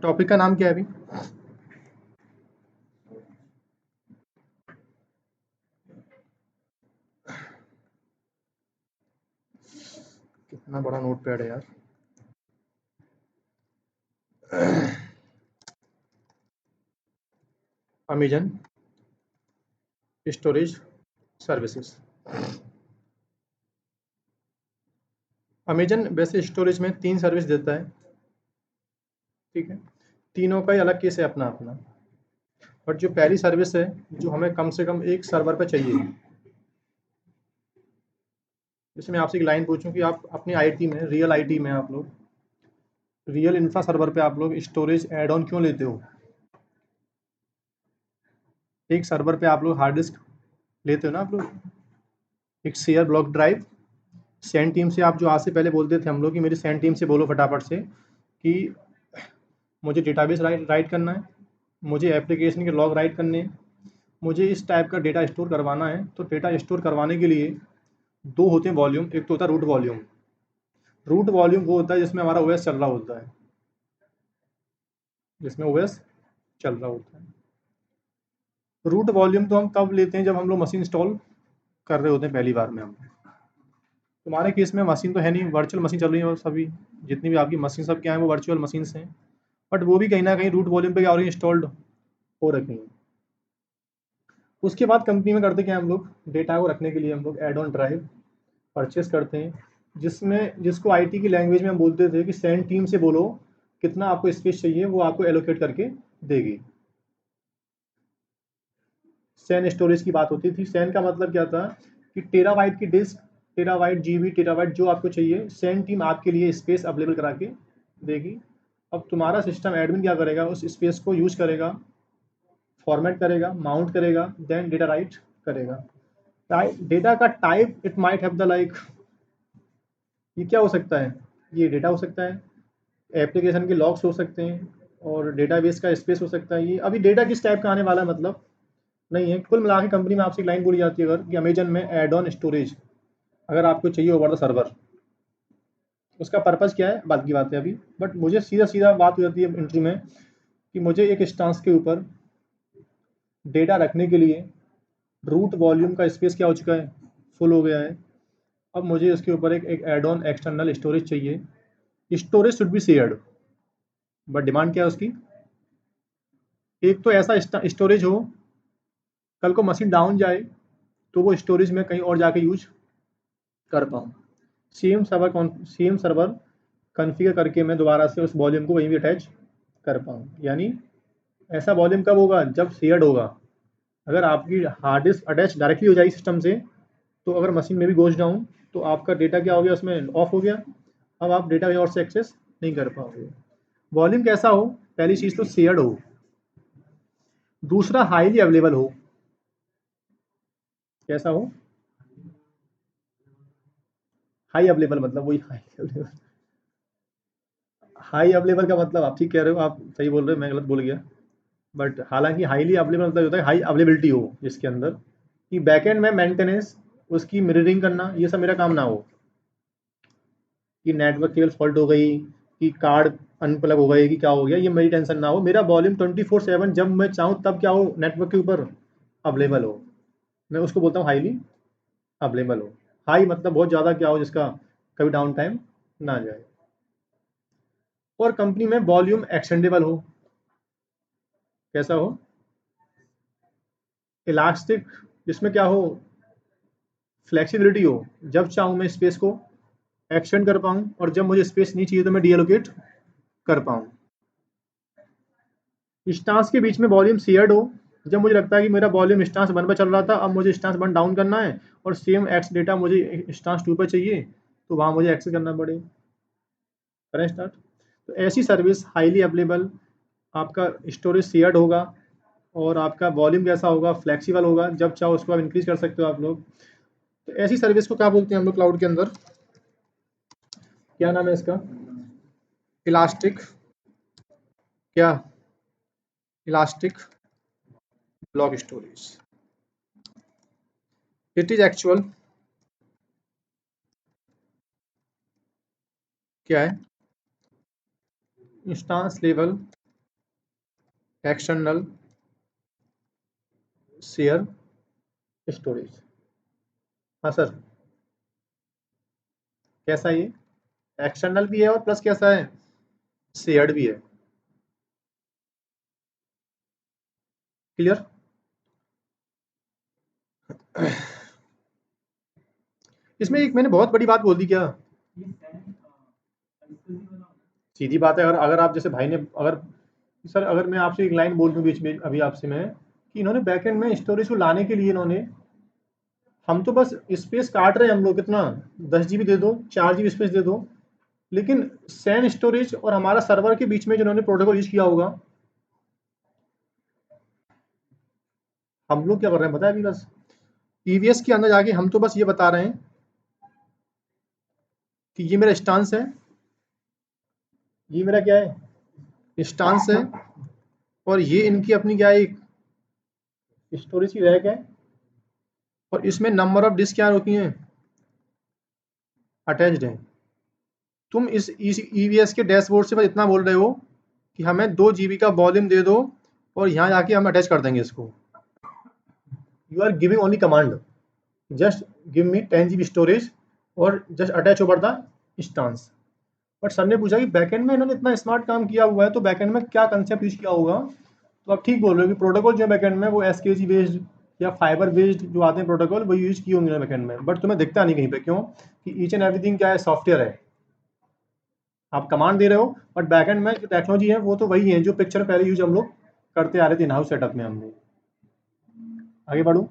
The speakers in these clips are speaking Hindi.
टॉपिक का नाम क्या है अभी? कितना बड़ा नोट पैड है यार। Amazon storage services. अमेजन वैसे स्टोरेज में 3 सर्विस देता है, ठीक है। तीनों का ही अलग केस है अपना अपना। बट जो पहली सर्विस है, जो हमें कम से कम एक सर्वर पे चाहिए, जैसे मैं आपसे एक लाइन पूछूं कि आप अपनी आईटी में, रियल आईटी में आप लोग, रियल इंफ्रा सर्वर पे आप लोग स्टोरेज ऐड ऑन क्यों लेते हो? एक सर्वर पे आप लोग हार्ड डिस्क लेते हो ना आप लोग, एक share block drive. SAN team से आप जो आज से पहले बोलते थे हम लोग कि मेरी सैन टीम से बोलो फटाफट से कि मुझे डेटाबेस राइट करना है, मुझे एप्लीकेशन के लॉग राइट करने हैं, मुझे इस टाइप का डेटा स्टोर करवाना है। तो डेटा स्टोर करवाने के लिए दो होते हैं वॉल्यूम। एक तो होता है रूट वॉल्यूम। रूट वॉल्यूम वो होता है जिसमें हमारा ओएस चल रहा होता है, जिसमें ओएस चल रहा होता है। रूट वॉल्यूम तो हम तब लेते हैं जब हम लोग मशीन इंस्टॉल कर रहे होते हैं पहली बार में। हम तुम्हारे केस में मशीन तो है नहीं, वर्चुअल मशीन चल रही है, सभी जितनी भी आपकी मशीन सब क्या है वो वर्चुअल मशीन हैं। बट वो भी कहीं ना कहीं रूट वॉल्यूम पे क्या हो रही है, इंस्टॉल्ड हो रखी हैं। उसके बाद कंपनी में करते क्या हम लोग, डेटा को रखने के लिए हम लोग एड ऑन ड्राइव परचेस करते हैं, जिसमें जिसको आईटी की लैंग्वेज में हम बोलते थे कि सैन टीम से बोलो कितना आपको स्पेस चाहिए, वो आपको एलोकेट करके देगी। सैन स्टोरेज की बात होती थी। सैन का मतलब क्या था कि टेराबाइट की डिस्क, टेराबाइट जीबी, टेराबाइट जो आपको चाहिए, सैन टीम आपके लिए स्पेस अवेलेबल करा के देगी। अब तुम्हारा सिस्टम एडमिन क्या करेगा, उस स्पेस को यूज करेगा, फॉर्मेट करेगा, माउंट करेगा, देन डेटा राइट करेगा। डेटा का type it might have the like, ये क्या हो सकता है, ये डेटा हो सकता है, एप्लीकेशन के लॉग्स हो सकते हैं, और डेटाबेस का स्पेस हो सकता है। ये अभी डेटा किस टाइप का आने वाला है मतलब नहीं है। कुल मिला के कंपनी में आपसे एक लाइन बोली जाती है अगर कि अमेजन में एड ऑन स्टोरेज अगर आपको चाहिए ओवर द सर्वर, उसका पर्पज़ क्या है बात की बात है अभी। बट मुझे सीधा सीधा बात हो जाती है इंटरव्यू में कि मुझे एक इंस्टेंस के ऊपर डेटा रखने के लिए रूट वॉल्यूम का स्पेस क्या हो चुका है, फुल हो गया है। अब मुझे इसके ऊपर एक एड ऑन एक्सटर्नल स्टोरेज चाहिए। Storage should be shared, but demand क्या है उसकी, एक तो ऐसा स्टोरेज हो कल को मशीन डाउन जाए तो वो स्टोरेज में कहीं और जाके यूज कर पाऊँ। सेम सर्वर कॉन्फ़िगर करके मैं दोबारा से उस वॉल्यूम को वहीं भी अटैच कर पाऊँ। यानी ऐसा वॉल्यूम कब होगा, जब शेयर्ड होगा। अगर आपकी हार्ड डिस्क अटैच डायरेक्टली हो जाएगी सिस्टम से, तो अगर मशीन में भी गोज डाउन तो आपका डेटा क्या हो गया, उसमें ऑफ हो गया। अब आप डेटा कहीं और से एक्सेस नहीं कर पाओगे। वॉल्यूम कैसा हो, पहली चीज़ तो शेयर्ड हो, दूसरा हाईली अवेलेबल हो। कैसा हो, हाई अवेलेबल, मतलब वही हाई अवेलेबल। हाई अवेलेबल का मतलब आप ठीक कह रहे हो, आप सही बोल रहे हो, मैं गलत बोल गया। बट हालांकि हाईली अवेलेबल मतलब होता है हाई अवेलेबिलिटी हो जिसके अंदर कि बैकएंड में मेंटेनेंस, उसकी मिररिंग करना, ये सब मेरा काम ना हो। कि नेटवर्क केबल फॉल्ट हो गई, कि कार्ड अनप्लग हो गई, कि क्या हो गया, ये मेरी टेंशन ना हो। मेरा वॉल्यूम 24/7 जब मैं चाहूँ तब क्या हो, नेटवर्क के ऊपर अवेलेबल हो। मैं उसको बोलता हूँ हाईली अवेलेबल हो। हाई मतलब बहुत ज़्यादा क्या हो, जिसका कभी डाउन टाइम ना जाए। और कंपनी में वॉल्यूम एक्सटेंडेबल हो। कैसा हो, इलास्टिक, जिसमें क्या हो, फ्लेक्सिबिलिटी हो। जब चाहूँ मैं स्पेस को एक्सटेंड कर पाऊँ, और जब मुझे स्पेस नहीं चाहिए तो मैं डीएलोकेट कर पाऊँ। स्टांस के बीच में वॉल्यूम शेयर्ड हो। जब मुझे लगता है कि मेरा वॉल्यूम स्टांस 1 पे चल रहा था, अब मुझे स्टांस 1 डाउन करना है और सेम एक्स डेटा मुझे स्टांस 2 पे चाहिए, तो वहाँ मुझे एक्सेस करना पड़े। करें स्टार्ट। तो ऐसी सर्विस हाईली अवेलेबल, आपका स्टोरेज शेयर्ड होगा, और आपका वॉल्यूम कैसा होगा, फ्लेक्सिबल होगा, जब चाहो उसको आप इंक्रीज कर सकते हो आप लोग। तो ऐसी सर्विस को क्या बोलते हैं हम लोग क्लाउड के अंदर, क्या नाम है इसका, इलास्टिक, क्या, elastic block storage. It is actual क्या है, instance level external share storage. हाँ सर, कैसा है ये? एक्सटर्नल भी है और प्लस कैसा है, शेयर्ड भी है। क्लियर? इसमें एक मैंने बहुत बड़ी बात बोल दी क्या? सीधी बात है। अगर अगर आप जैसे भाई ने अगर सर अगर मैं आपसे एक लाइन बोल दूं बीच में अभी आपसे मैं कि इन्होंने बैकएंड में स्टोरेज को लाने के लिए इन्होंने, हम तो बस स्पेस काट रहे हैं हम लोग, कितना 10 GB दे दो, 4 GB स्पेस दे दो, लेकिन सैन स्टोरेज और हमारा सर्वर के बीच में जिन्होंने प्रोटोकॉल यूज किया होगा, हम लोग क्या कर रहे हैं पता है? अभी बस ईवीएस के अंदर जाके हम तो बस ये बता रहे हैं कि ये मेरा स्टांस है, ये मेरा क्या है, स्टांस है, और ये इनकी अपनी क्या है, एक स्टोरेज की रैक है, और इसमें नंबर ऑफ डिस्क क्या होती हैं, अटैच्ड है। तुम इस ईवीएस के डैशबोर्ड से बस इतना बोल रहे हो कि हमें 2 GB का वॉल्यूम दे दो और यहाँ जाके हम अटैच कर देंगे इसको। You are giving only command, just give me 10 GB storage और just attach over the instance. But sir ने पूछा कि बैकएंड में इन्होंने इतना स्मार्ट काम किया हुआ है, तो बैकएंड में क्या कंसेप्ट यूज किया होगा? तो आप ठीक बोल रहे हो कि प्रोटोकॉल जो है बैकएंड में वो एसकेजी बेस्ड या फाइबर बेस्ड जो आते हैं प्रोटोकॉल, वो यूज किए होंगे बैकएंड में, बट तुम्हें दिखता नहीं कहीं पे। क्यों? कि ईच एंड एवरीथिंग क्या है, सॉफ्टवेयर है। आप कमांड दे रहे हो, बट बैकएंड में जो टेक्नोलॉजी है वो तो वही है जो पिक्चर पहले यूज हम लोग करते आ रहे थे इन हाउस सेटअप में हम लोग। आगे बढ़ूँ?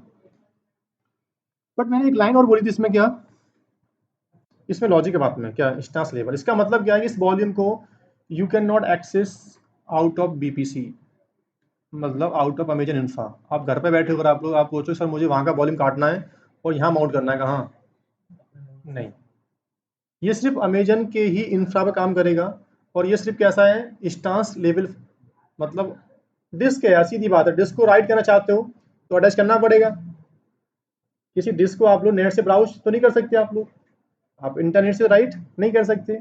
बट मैंने एक लाइन और बोली थी इसमें, क्या इसमें लॉजिक है बात में, क्या इंस्टांस लेवल, इसका मतलब क्या है कि इस वॉल्यूम को you can not access out of VPC, मतलब आउट ऑफ अमेजन इंफ्रा। आप घर पे बैठे हो, अगर आप लोग आप सोचो सर मुझे वहाँ का वॉल्यूम काटना है और यहाँ माउंट करना है, कहाँ? नहीं, ये सिर्फ अमेजन के ही इंफ्रा पे काम करेगा। और ये सिर्फ कैसा है, इंस्टांस लेवल, मतलब डिस्क है यार, सीधी बात है। डिस्क को राइट करना चाहते हो तो अटैच करना पड़ेगा। किसी डिस्क को आप लोग नेट से ब्राउज तो नहीं कर सकते, आप इंटरनेट से राइट नहीं कर सकते।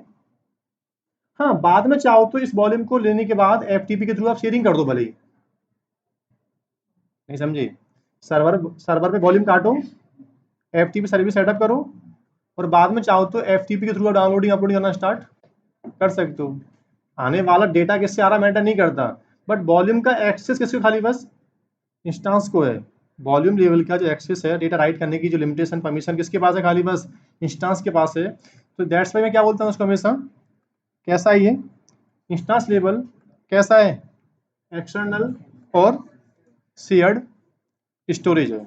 हाँ, बाद में चाहो तो इस वॉल्यूम को लेने के बाद एफटीपी के थ्रू आप शेयरिंग कर दो भले ही। नहीं समझे? सर्वर सर्वर पे वॉल्यूम काटो, एफटीपी सर्विस सेटअप करो, और बाद में चाहो तो एफटीपी के थ्रू डाउनलोडिंग अपलोडिंग करना स्टार्ट कर सकते हो। आने वाला डेटा किससे आ रहा मैटर नहीं करता, बट वॉल्यूम का एक्सेस किसको, खाली बस इंस्टांस को है। वॉल्यूम लेवल का जो एक्सेस है, डेटा राइट करने की जो लिमिटेशन परमिशन किसके पास है, खाली बस इंस्टांस के पास है। तो दैट्स वाई मैं क्या बोलता हूँ उसको हमेशा, कैसा है ये इंस्टांस लेवल, कैसा है, एक्सटर्नल और शेयर्ड स्टोरेज है।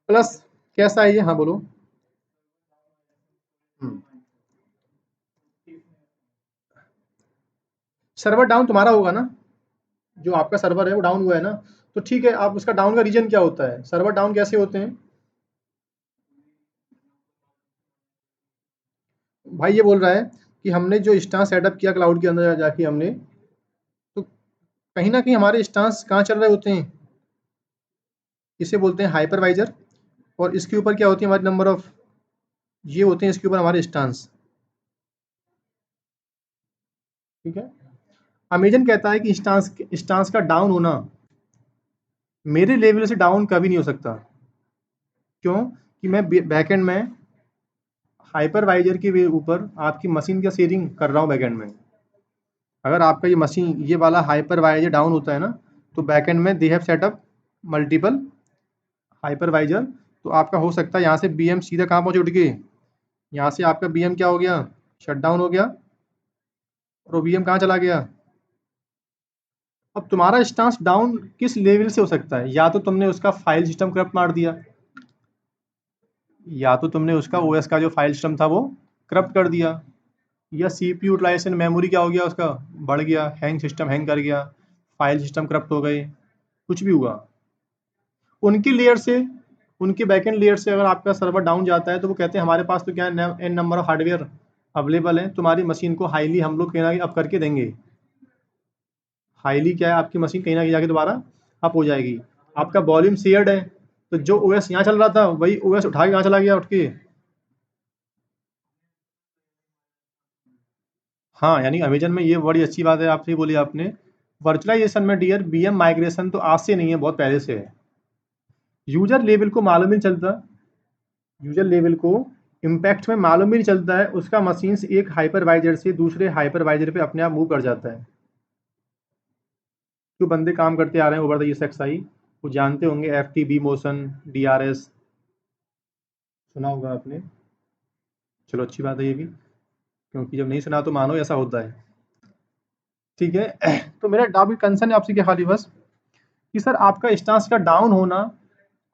प्लस कैसा है ये, हाँ बोलो। सर्वर डाउन तुम्हारा होगा ना, जो आपका सर्वर है वो डाउन हुआ है ना, तो ठीक है, आप उसका डाउन का रीजन क्या होता है, सर्वर डाउन कैसे होते हैं? भाई ये बोल रहा है कि हमने जो इंस्टांस सेटअप किया क्लाउड के अंदर जाके हमने, तो कहीं ना कहीं हमारे इंस्टांस कहाँ चल रहे होते हैं, इसे बोलते हैं हाइपरवाइजर, और इसके ऊपर क्या होती है हमारी नंबर ऑफ, ये होते हैं इसके ऊपर हमारे इंस्टांस। ठीक है, अमेजन कहता है कि इंस्टांस इंस्टांस का डाउन होना मेरे लेवल से डाउन कभी नहीं हो सकता। क्यों? कि मैं बैकएंड में हाइपरवाइजर के ऊपर आपकी मशीन का शेयरिंग कर रहा हूँ बैकएंड में। अगर आपका ये मशीन ये वाला हाइपरवाइजर डाउन होता है ना, तो बैकएंड में they have setup multiple hypervisor, तो आपका हो सकता है यहाँ से बीएम सीधा कहाँ पहुँचे, उठ के यहाँ से आपका बीएम क्या हो गया, शट डाउन हो गया, और वो बीएम कहाँ चला गया। अब तुम्हारा स्टांस डाउन किस लेवल से हो सकता है, या तो तुमने उसका फाइल सिस्टम करप्ट मार दिया, या तो तुमने उसका ओएस का जो फाइल सिस्टम था वो करप्ट कर दिया, या सीपीयू यूटिलाइजेशन मेमोरी क्या हो गया उसका, बढ़ गया, हैंग सिस्टम हैंग कर गया, फाइल सिस्टम करप्ट हो गए, कुछ भी हुआ। उनकी लेयर से, उनके बैकएंड लेयर से अगर आपका सर्वर डाउन जाता है तो वो कहते हैं हमारे पास तो क्या है, n number of hardware available है, तुम्हारी मशीन को हाईली हम लोग कहीं ना कहीं अप करके देंगे। हाईली क्या है, आपकी मशीन कहीं ना कहीं जाके दोबारा अप हो जाएगी। आपका वॉल्यूम शेयर्ड है, तो जो ओएस यहाँ चल रहा था वही ओएस उठा के कहाँ चला गया, उठ के। हाँ, यानी अमेजन में ये बड़ी अच्छी बात है आपसे बोली आपने वर्चुअलाइजेशन में डियर बीएम माइग्रेशन तो आज से नहीं है, बहुत पहले से है। यूजर लेवल को मालूम ही नहीं चलता, यूजर लेवल को इम्पैक्ट में मालूम ही नहीं चलता है, उसका मशीन से एक हाइपरवाइजर से दूसरे हाइपरवाइजर पे अपने आप मूव कर जाता है। जो बंदे काम करते आ रहे हैं ओवर द ESXi वो जानते होंगे, FTB मोशन, DRS सुना होगा आपने। चलो अच्छी बात है ये भी, क्योंकि जब नहीं सुना तो मानो ऐसा होता है। ठीक है, तो मेरा डाउट कंसर्न है आपसे क्या खाली बस कि सर आपका स्टांस का डाउन होना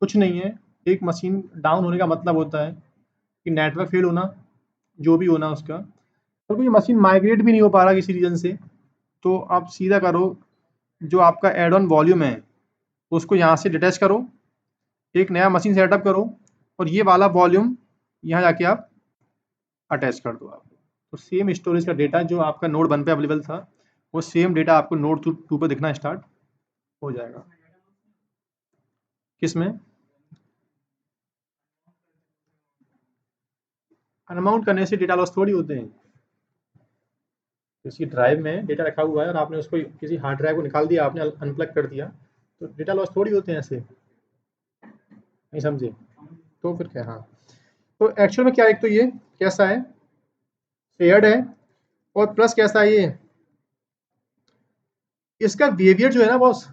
कुछ नहीं है। एक मशीन डाउन होने का मतलब होता है कि नेटवर्क फेल होना, जो भी होना उसका, और कोई मशीन माइग्रेट भी नहीं हो पा रहा किसी रीजन से, तो आप सीधा करो, जो आपका एड ऑन वॉल्यूम है उसको यहाँ से डिटैच करो, एक नया मशीन सेटअप करो, और ये वाला वॉल्यूम यहाँ जाके आप अटैच कर दो। आप तो सेम स्टोरेज का डेटा जो आपका नोड 1 पे अवेलेबल था वो सेम डेटा आपको नोड 2 पे दिखना स्टार्ट हो जाएगा। किसमें? अनमाउंट करने से डेटा लॉस थोड़ी होते हैं। किसी ड्राइव में डेटा रखा हुआ है और आपने उसको किसी हार्ड ड्राइव को निकाल दिया, आपने अनप्लग कर दिया, तो डेटा लॉस थोड़ी होते हैं ऐसे, नहीं समझे? तो फिर क्या? हाँ, तो एक्चुअल में क्या, एक तो ये कैसा है, शेयर्ड है, और प्लस कैसा है ये, इसका बिहेवियर जो है ना बॉस,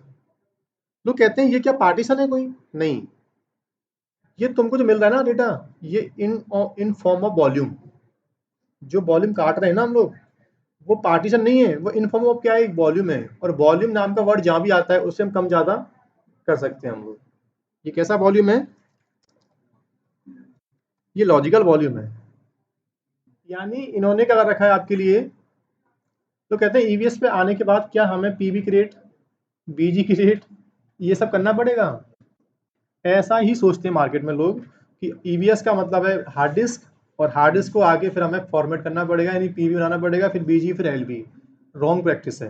लोग कहते हैं ये क्या पार्टीशन है कोई, नहीं, ये तुमको जो मिल रहा है ना डेटा, ये इन फॉर्म ऑफ वॉल्यूम, जो वॉल्यूम काट रहे हैं ना हम लोग, वो पार्टीशन नहीं है, वो इन फॉर्म ऑफ क्या है, एक वॉल्यूम है, और वॉल्यूम नाम का वर्ड जहां भी आता है उससे हम कम ज्यादा कर सकते हैं हम लोग। ये कैसा वॉल्यूम है, ये लॉजिकल वॉल्यूम है। यानी इन्होंने क्या कर रखा है आपके लिए, तो कहते हैं ईवीएस पे आने के बाद क्या हमें पीबी क्रिएट, बीजी क्रिएट, ये सब करना पड़ेगा। ऐसा ही सोचते हैं मार्केट में लोग कि ईवीएस का मतलब है हार्ड डिस्क, और हार्ड डिस्क को आगे फिर हमें फॉर्मेट करना पड़ेगा, यानी पीबी बनाना पड़ेगा, फिर बीजी, फिर एलबी। रॉन्ग प्रैक्टिस है,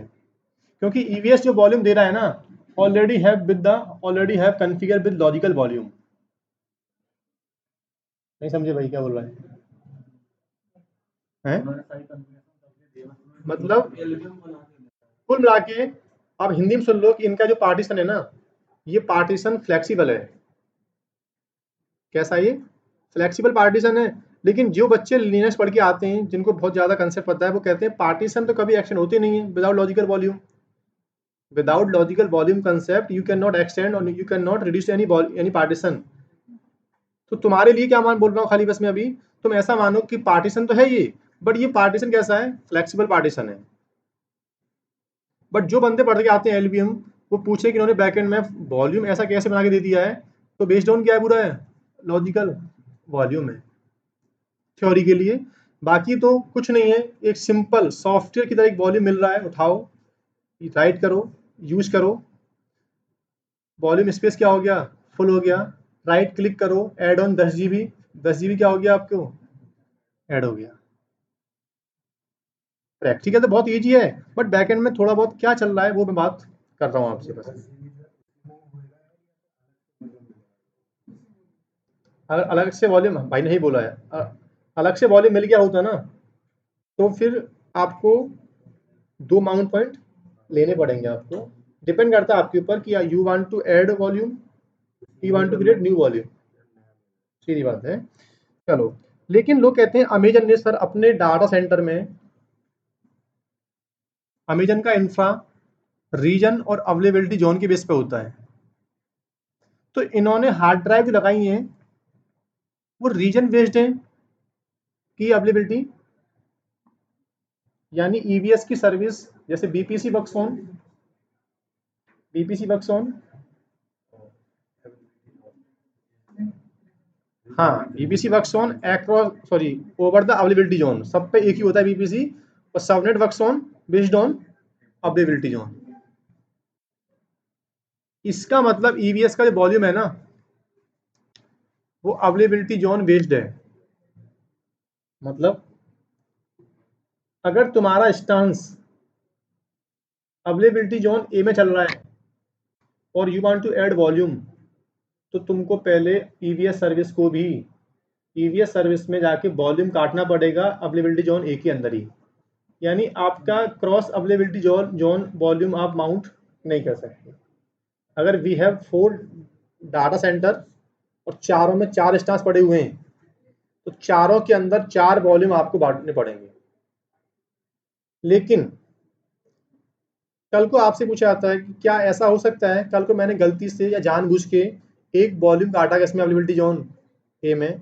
क्योंकि ईवीएस जो वॉल्यूम दे रहा है ना, already have configure with logical volume. नहीं समझे भाई क्या बोल रहा है? मतलब कुल मिला के आप हिंदी में सुन लो कि इनका जो पार्टीशन है ना, ये पार्टीशन फ्लेक्सिबल है। कैसा ये? फ्लेक्सिबल पार्टीशन है। लेकिन जो बच्चे लिनक्स पढ़ के आते हैं, जिनको बहुत ज़्यादा कंसेप्ट पता है, वो कहते हैं पार्टीशन तो कभी एक्शन होते नहीं है without logical volume. Without logical volume concept you can not extend और you can not reduce any partition. तो तुम्हारे लिए क्या मान बोल रहा हूँ खाली बस में अभी, तुम ऐसा मानो कि पार्टीशन तो है ये, बट ये पार्टीशन कैसा है, फ्लेक्सिबल पार्टीशन है। बट जो बंदे पढ़ के आते हैं एलबीएम, वो पूछे कि इन्होंने बैकएंड में वॉल्यूम ऐसा कैसे बना के दे दिया है, तो बेस्ड ऑन क्या है, पूरा है लॉजिकल वॉल्यूम है थ्योरी के लिए। बाकी तो कुछ नहीं है, एक सिंपल सॉफ्टवेयर की तरह एक वॉल्यूम मिल रहा है, उठाओ, राइट करो, यूज करो, वॉल्यूम स्पेस क्या हो गया, फुल हो गया, राइट क्लिक करो, ऐड ऑन 10 GB, 10 GB क्या हो गया आपको, ऐड हो गया। प्रैक्टिकल तो बहुत ईजी है, बट बैकएंड में थोड़ा बहुत क्या चल रहा है वो मैं बात कर रहा हूँ आपसे बस। अगर अलग से वॉल्यूम भाई नहीं बोला है, अलग से वॉल्यूम मिल गया होता ना, तो फिर आपको 2 माउंट पॉइंट लेने पड़ेंगे आपको। डिपेंड करता है आपके ऊपर कि you want to add volume, you want to create new volume, सीधी बात है। चलो, लेकिन लोग कहते हैं अमेजन ने सर अपने डाटा सेंटर में, अमेजन का इंफ्रा रीजन और अवेलेबिलिटी जोन के बेस पे होता है, तो इन्होंने हार्ड ड्राइव जो लगाई हैं वो रीजन बेस्ड है की अवेलेबिलिटी, यानी ईवीएस की सर्विस, जैसे BPC works on, BPC works on, हाँ BPC works on across, sorry, over the availability zone, सब पे एक ही होता है बीपीसी, और subnet works on based on availability zone. इसका मतलब ईवीएस का जो वॉल्यूम है ना, वो अवेलेबिलिटी जोन बेस्ड है। मतलब अगर तुम्हारा स्टांस अवेलेबिलिटी जोन ए में चल रहा है और you want to add volume, तो तुमको पहले ईवीएस सर्विस को भी ईवीएस सर्विस में जाके वॉल्यूम काटना पड़ेगा अवेलेबिलिटी जोन ए के अंदर ही। यानी आपका क्रॉस अवेलेबिलिटी जोन वॉल्यूम आप माउंट नहीं कर सकते। अगर वी हैव 4 डाटा सेंटर और चारों में 4 स्टार्स पड़े हुए हैं, तो चारों के अंदर 4 वॉल्यूम आपको बांटने पड़ेंगे। लेकिन कल को आपसे पूछा जाता है कि क्या ऐसा हो सकता है, कल को मैंने गलती से या जानबूझ के एक वॉल्यूम काटा गया इसमें अवेलेबिलिटी जोन ए में,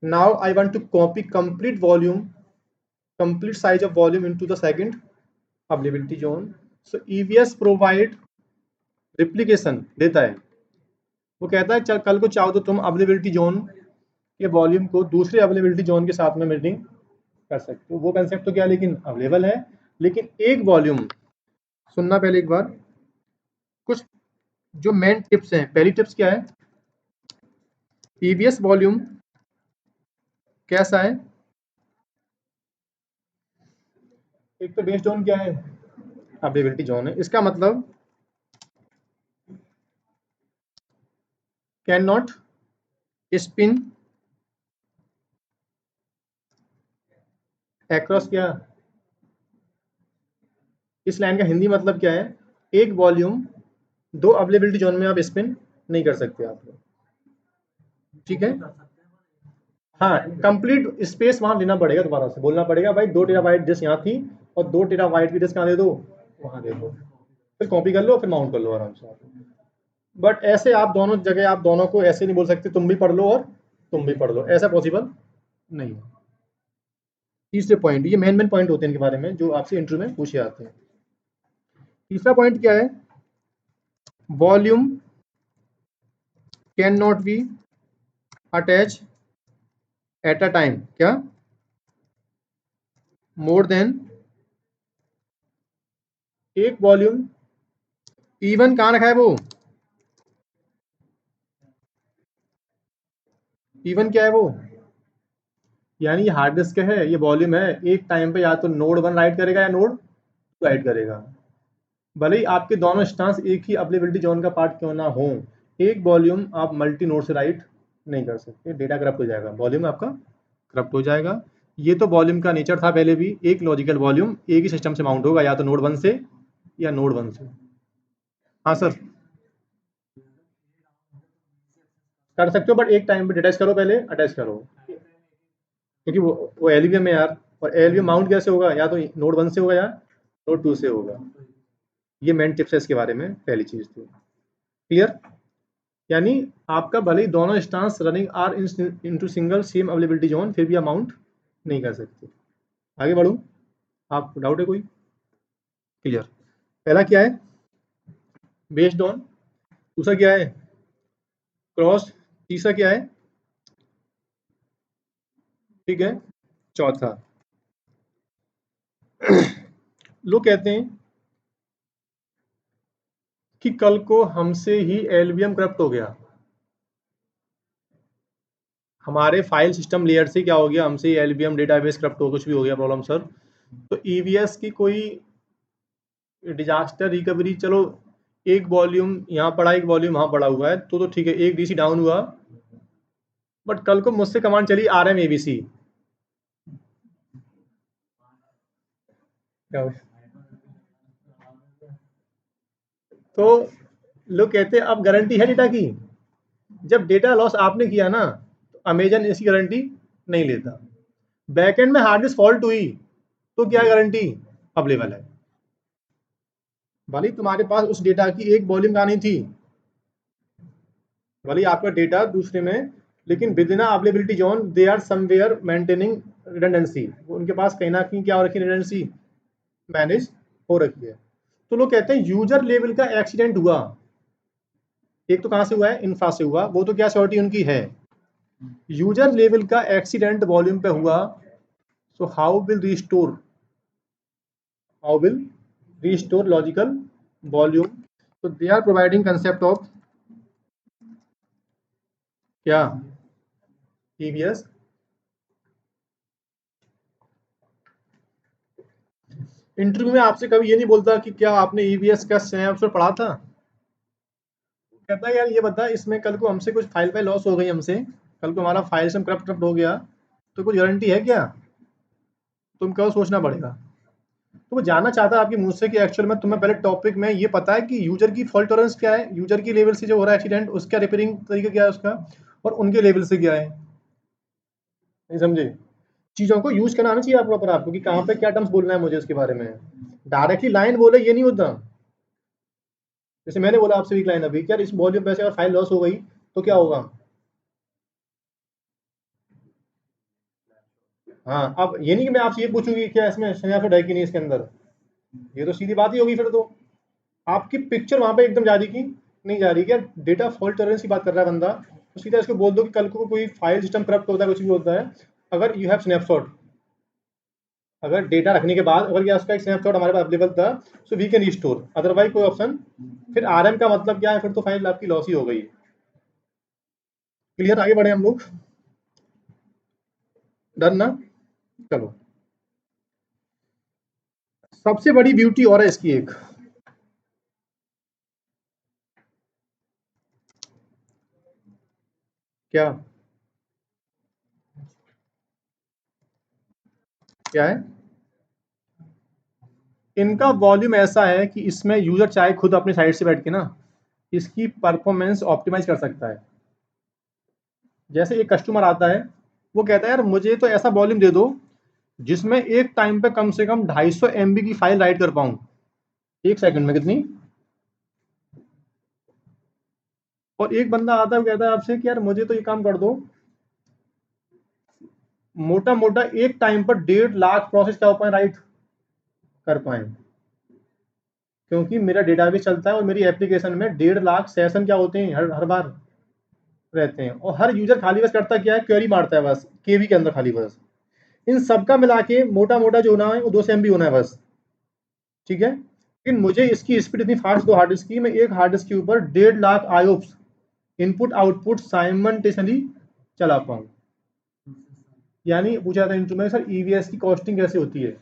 now I want to copy complete volume, complete size of volume into the second availability zone. So EBS provide replication देता है। वो कहता है चल कल को चाहो तो तुम अवेलेबिलिटी जोन के वॉल्यूम को दूसरे अवेलेबिलिटी जोन के साथ में मीटिंग कर सकते हो। वो कंसेप्ट तो क्या लेकिन अवेलेबल है, लेकिन एक वॉल्यूम, सुनना पहले एक बार, कुछ जो मेन टिप्स हैं। पहली टिप्स क्या है, ईवीएस वॉल्यूम कैसा है, एक तो बेस्ड ऑन क्या है, अवेलेबिलिटी जोन है। इसका मतलब कैन नॉट स्पिन एक्रॉस, क्या इस लाइन का हिंदी मतलब क्या है, एक वॉल्यूम 2 अवेलेबिलिटी जोन में आप स्पिन नहीं कर सकते आप लोग, ठीक है। हाँ, कंप्लीट स्पेस वहां लेना पड़ेगा, दोबारा से बोलना पड़ेगा भाई 2 टेराबाइट डिस्क यहाँ थी और 2 टेराबाइट की डिस्क कहाँ दे दो, वहां दे दो, फिर कॉपी कर लो, फिर माउंट कर लो आराम से। बट ऐसे आप दोनों जगह, आप दोनों को ऐसे नहीं बोल सकते तुम भी पढ़ लो और तुम भी पढ़ लो, ऐसा पॉसिबल नहीं है। तीसरे पॉइंट, ये मेन पॉइंट होते हैं इनके बारे में जो आपसे इंटरव्यू में पूछे जाते हैं। तीसरा पॉइंट क्या है, volume can not be attach at a time, क्या मोर देन, एक वॉल्यूम इवन कहाँ रखा है वो, इवन क्या है वो, यानी ये हार्ड डिस्क है, ये वॉल्यूम है, एक टाइम पे या तो नोड 1 राइट करेगा या नोड 2 राइट करेगा। भले ही आपके दोनों इंस्टेंस एक ही अवेलेबिलिटी जोन का पार्ट क्यों ना हो, एक वॉल्यूम आप मल्टी नोड से राइट नहीं कर सकते, डेटा करप्ट हो जाएगा, वॉल्यूम आपका करप्ट हो जाएगा। ये तो वॉल्यूम का नेचर था पहले भी, एक लॉजिकल वॉल्यूम एक ही सिस्टम से माउंट होगा, या तो नोड 1 से या नोड 1 से। हाँ सर, कर सकते हो, बट एक टाइम पे डिटैच करो, पहले अटैच करो, क्योंकि वो एलवीएम है यार, और एलवीएम माउंट कैसे होगा, या तो नोड 1 से होगा या नोड 2 से होगा। ये मेन टिप्स है इसके बारे में, पहली चीज थी, क्लियर। यानी आपका भले ही दोनों instance running are into single same availability zone, फिर भी आप माउंट नहीं कर सकते। आगे बढ़ूं, आप डाउट है कोई, क्लियर। पहला क्या है, बेस्ड ऑन, दूसरा क्या है क्रॉस, तीसरा क्या है, ठीक है, चौथा लोग कहते हैं कि कल को हमसे ही एलवीएम करप्ट हो गया, हमारे फाइल सिस्टम लेयर से क्या हो गया, हमसे एलवीएम डेटाबेस करप्ट हो, कुछ भी हो गया प्रॉब्लम सर, तो ईवीएस की कोई डिजास्टर रिकवरी, चलो एक वॉल्यूम यहाँ पड़ा, एक वॉल्यूम वहाँ पड़ा हुआ है, तो ठीक है, एक डीसी डाउन हुआ, बट कल को मुझसे कमांड चली आरएम एबीसी, तो लोग कहते हैं अब गारंटी है डेटा की, जब डेटा लॉस आपने किया ना, तो अमेजन इसकी गारंटी नहीं लेता। बैकएंड में हार्ड डिस्क फॉल्ट हुई तो क्या गारंटी अवेलेबल है, भले तुम्हारे पास उस डेटा की एक वॉल्यूम कहानी थी, भले आपका डेटा दूसरे में, लेकिन within availability zone they are somewhere maintaining redundancy, उनके पास कहीं ना कहीं क्या हो रखी, रिडंडेंसी मैनेज हो रखी है। तो लोग कहते हैं यूजर लेवल का एक्सीडेंट हुआ, एक तो कहां से हुआ है, इंफ्रा से हुआ, वो तो क्या सिक्योरिटी उनकी है, यूजर लेवल का एक्सीडेंट वॉल्यूम पे हुआ, so how will restore logical volume, so they are providing concept of क्या EVS। इंटरव्यू में आपसे कभी ये नहीं बोलता कि क्या आपने EVS का स्नैपशॉट पढ़ा था, कहता है यार ये बता, इसमें कल को हमसे कुछ फाइल लॉस हो गई, हमसे कल को हमारा फाइल से करप्ट हो गया, तो कुछ गारंटी है क्या, तुम क्या सोचना पड़ेगा। तो वो जानना चाहता है आपके मुँह से कि एक्चुअल में तुम्हें पहले टॉपिक में ये पता है कि यूजर की फॉल्ट टॉलरेंस क्या है, यूजर की लेवल से जो हो रहा है एक्सीडेंट, उसका रिपेयरिंग तरीका क्या है उसका, और उनके लेवल से क्या है। नहीं समझे? चीज़ों को यूज करना आना चाहिए आप प्रॉपर आपको कि कहाँ पे क्या टर्म्स बोलना है मुझे उसके बारे में। डायरेक्टली लाइन बोले ये नहीं होता। जैसे मैंने बोला आपसे वीक लाइन अभी, यार इस वॉल्यूम पे से अगर फाइल लॉस हो गई तो क्या होगा। हाँ, अब ये नहीं कि मैं आपसे ये पूछूंगी क्या इसमें स्नैपशॉट है कि नहीं इसके अंदर, ये तो सीधी बात ही होगी फिर तो। आपकी पिक्चर वहां पे एकदम जा रही की नहीं जा रही, क्या डेटा फॉल्ट टॉलरेंस की बात कर रहा है बंदा, तो सीधा इसको बोल दो कि कल को कोई फाइल सिस्टम करप्ट होता है, कुछ भी होता है, अगर यू हैव स्नैपशॉट, अगर डेटा रखने के बाद अगर क्या उसका एक स्नैपशॉट हमारे पास अवेलेबल था, so we can restore, otherwise कोई ऑप्शन। फिर आरएम का मतलब क्या है, फिर तो फाइल आपकी लॉस ही हो गई। क्लियर, आगे बढ़े हम लोग। डन ना। चलो, सबसे बड़ी ब्यूटी और है इसकी एक, क्या क्या है, इनका वॉल्यूम ऐसा है कि इसमें यूजर चाहे खुद अपनी साइड से बैठ के ना इसकी परफॉर्मेंस ऑप्टिमाइज कर सकता है। जैसे एक कस्टमर आता है, वो कहता है यार मुझे तो ऐसा वॉल्यूम दे दो जिसमें एक टाइम पे कम से कम 250 MB की फाइल राइट कर पाऊं, एक सेकंड में कितनी। और एक बंदा आता है, वो कहता है आपसे कि यार मुझे तो ये काम कर दो, मोटा मोटा एक टाइम पर 1.5 लाख प्रोसेस क्या हो पाए, राइट कर पाए, क्योंकि मेरा डेटाबेस चलता है और मेरी एप्लीकेशन में 1.5 लाख सेशन क्या होते हैं, हर बार रहते हैं, और हर यूजर खाली बस करता क्या है, क्वेरी मारता है बस केवी के अंदर खाली बस। इन सबका मिला के मोटा मोटा जो होना है वो 200 MB होना है बस, ठीक है। लेकिन मुझे इसकी स्पीड इतनी फास्ट दो हार्ड डिस्क की, मैं एक हार्ड डिस्क के ऊपर 1.5 लाख आयोप्स इनपुट आउटपुट साइमल्टेनियसली चला पाऊँ। यानी पूछा था इंटरव्यू में, सर ईवीएस की कॉस्टिंग कैसे होती है।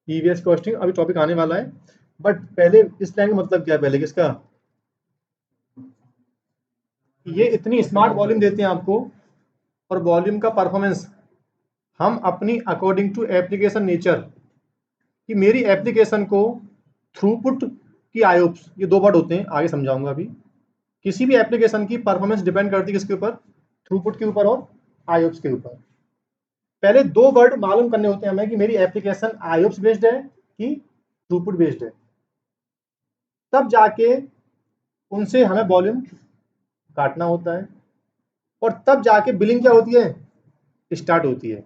ईवीएस कॉस्टिंग अभी टॉपिक आने वाला है, बट पहले इस लाइन का मतलब क्या है, पहले किसका, ये इतनी स्मार्ट वॉल्यूम देते हैं आपको, और वॉल्यूम का परफॉर्मेंस हम अपनी अकॉर्डिंग टू एप्लीकेशन नेचर, कि मेरी एप्लीकेशन को थ्रूपुट की आयोप्स, ये दो वर्ड होते हैं आगे समझाऊंगा अभी, किसी भी एप्लीकेशन की परफॉर्मेंस डिपेंड करती है किसके ऊपर, थ्रूपुट के ऊपर और आयोप्स के ऊपर। पहले दो वर्ड मालूम करने होते हैं हमें कि मेरी एप्लीकेशन आयोप्स बेस्ड है कि थ्रूपुट बेस्ड है, तब जाके उनसे हमें वॉल्यूम काटना होता है, और तब जाके बिलिंग क्या होती है, स्टार्ट होती है।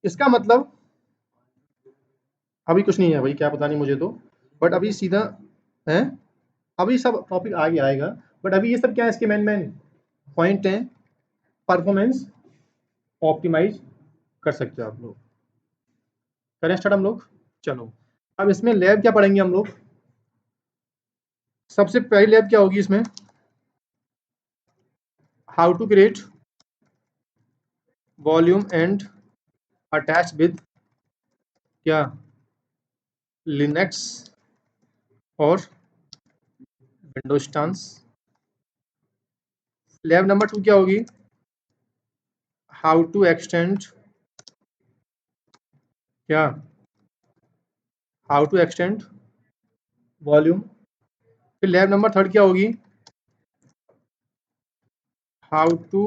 इसका मतलब अभी कुछ नहीं है भाई, क्या पता नहीं मुझे तो, बट अभी सीधा है, अभी सब टॉपिक आगे आएगा, बट अभी ये सब क्या है, इसके मेन मेन पॉइंट हैं। परफॉर्मेंस ऑप्टिमाइज कर सकते हो आप लोग। करें स्टार्ट हम लोग। चलो, अब इसमें लैब क्या पढ़ेंगे हम लोग। सबसे पहली लैब क्या होगी इसमें, how to create volume and attach with क्या, लिनक्स और विंडोज इंस्टेंस। लैब नंबर 2 क्या होगी, हाउ टू एक्सटेंड क्या, हाउ टू एक्सटेंड वॉल्यूम। फिर लैब नंबर 3 क्या होगी, how to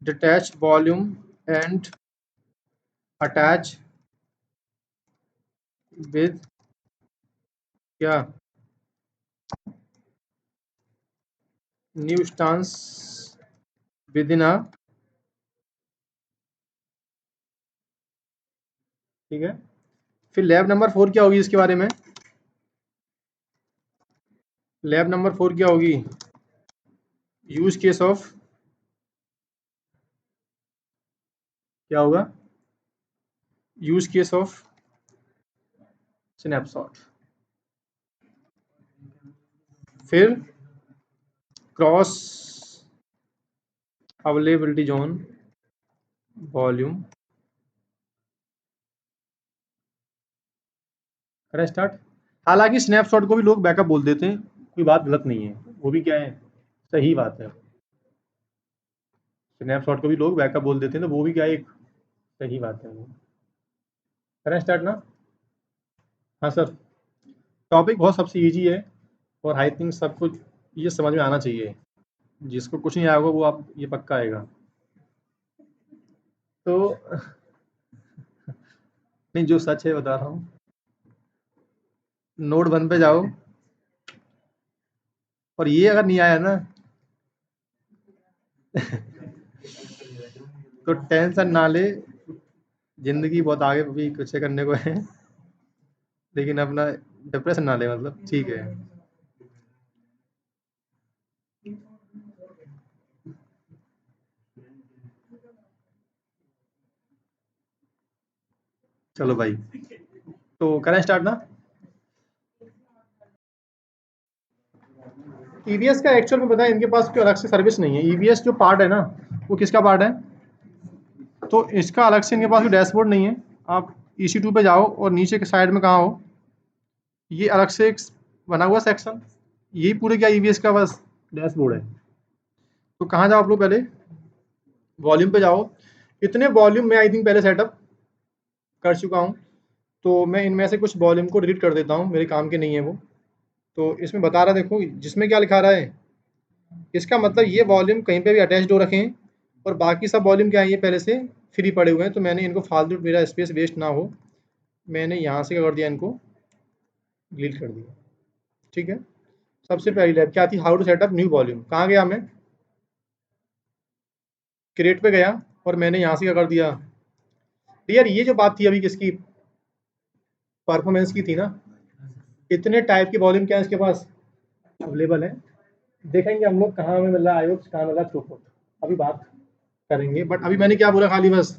detach volume and attach with क्या, new instance within a, ठीक है। फिर लैब नंबर 4 क्या होगी इसके बारे में, लैब नंबर 4 क्या होगी, यूज केस ऑफ क्या होगा, यूज केस ऑफ स्नैपशॉट। फिर क्रॉस अवेलेबिलिटी जोन वॉल्यूम। करें स्टार्ट। हालांकि स्नैपशॉट को भी लोग बैकअप बोल देते हैं, कोई बात गलत नहीं है, वो भी क्या है, सही बात है। स्नैपशॉट को भी लोग बैकअप बोल देते हैं, तो वो भी क्या है, एक सही बात है। करें स्टार्ट ना? हाँ सर। टॉपिक बहुत सबसे इजी है और आई थिंक सबको ये समझ में आना चाहिए। जिसको कुछ नहीं आएगा वो आप ये पक्का आएगा। तो नहीं, जो सच है बता रहा हूँ। नोट 1 पे जाओ और ये अगर नहीं आया ना तो टेंशन ना ले। जिंदगी बहुत आगे भी कुछ करने को है, लेकिन अपना डिप्रेशन ना ले, मतलब ठीक है। चलो भाई, तो करें स्टार्ट ना? ईवीएस का एक्चुअल में पता है, इनके पास कोई अलग से सर्विस नहीं है। ईवीएस जो पार्ट है ना, वो किसका पार्ट है? तो इसका अलग से इनके पास कोई डैशबोर्ड नहीं है। आप EC2 पे जाओ और नीचे के साइड में कहाँ हो, ये अलग से एक बना हुआ सेक्शन, यही पूरे क्या ईवीएस का बस डैशबोर्ड है। तो कहाँ जाओ आप लोग, पहले वॉल्यूम पे जाओ। इतने वॉल्यूम मैं आई थिंक पहले सेटअप कर चुका हूँ, तो मैं इनमें से कुछ वॉल्यूम को डिलीट कर देता हूँ, मेरे काम के नहीं है वो। तो इसमें बता रहा, देखो जिसमें क्या लिखा रहा है, इसका मतलब ये वॉल्यूम कहीं पे भी अटैच्ड हो रखे हैं और बाकी सब वॉल्यूम क्या है, ये पहले से फ्री पड़े हुए हैं। तो मैंने इनको फालतू, मेरा स्पेस वेस्ट ना हो, मैंने यहाँ से क्या कर दिया, इनको डिलीट कर दिया। ठीक है। सबसे पहली लैब क्या थी, how to setup new volume. कहाँ गया मैं, क्रिएट पे गया और मैंने यहाँ से क्या कर दिया। यार ये जो बात थी अभी किसकी, परफॉर्मेंस की थी ना। इतने टाइप के वॉल्यूम क्या है इसके पास अवेलेबल है। देखेंगे हम लोग कहाँ हमें मिल रहा है आयोक्स, कहाँ मिल रहा है थ्रूपुट, अभी बात करेंगे। बट अभी मैंने क्या बोला, खाली बस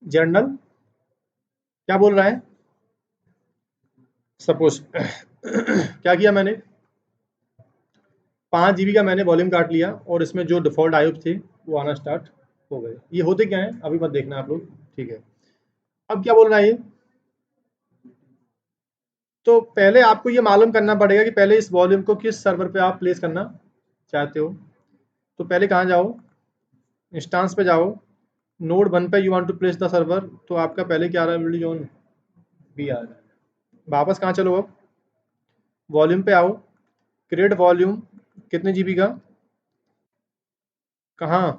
जर्नल क्या बोल रहा है, सपोज क्या किया मैंने, 5 GB का मैंने वॉल्यूम काट लिया और इसमें जो डिफॉल्ट आयुब थे वो आना स्टार्ट हो गए। ये होते क्या है अभी मत देखना आप लोग, ठीक है। अब क्या बोल रहा है ये, तो पहले आपको ये मालूम करना पड़ेगा कि पहले इस वॉल्यूम को किस सर्वर पे आप प्लेस करना चाहते हो। तो पहले कहाँ जाओ, इंस्टांस पे जाओ, नोड 1 पे you want to place the server, तो आपका पहले क्या आ रहा है, विंडो जोन बी आ रहा है। वापस कहाँ चलो, अब वॉल्यूम पे आओ, क्रिएट वॉल्यूम, कितने GB का, कहाँ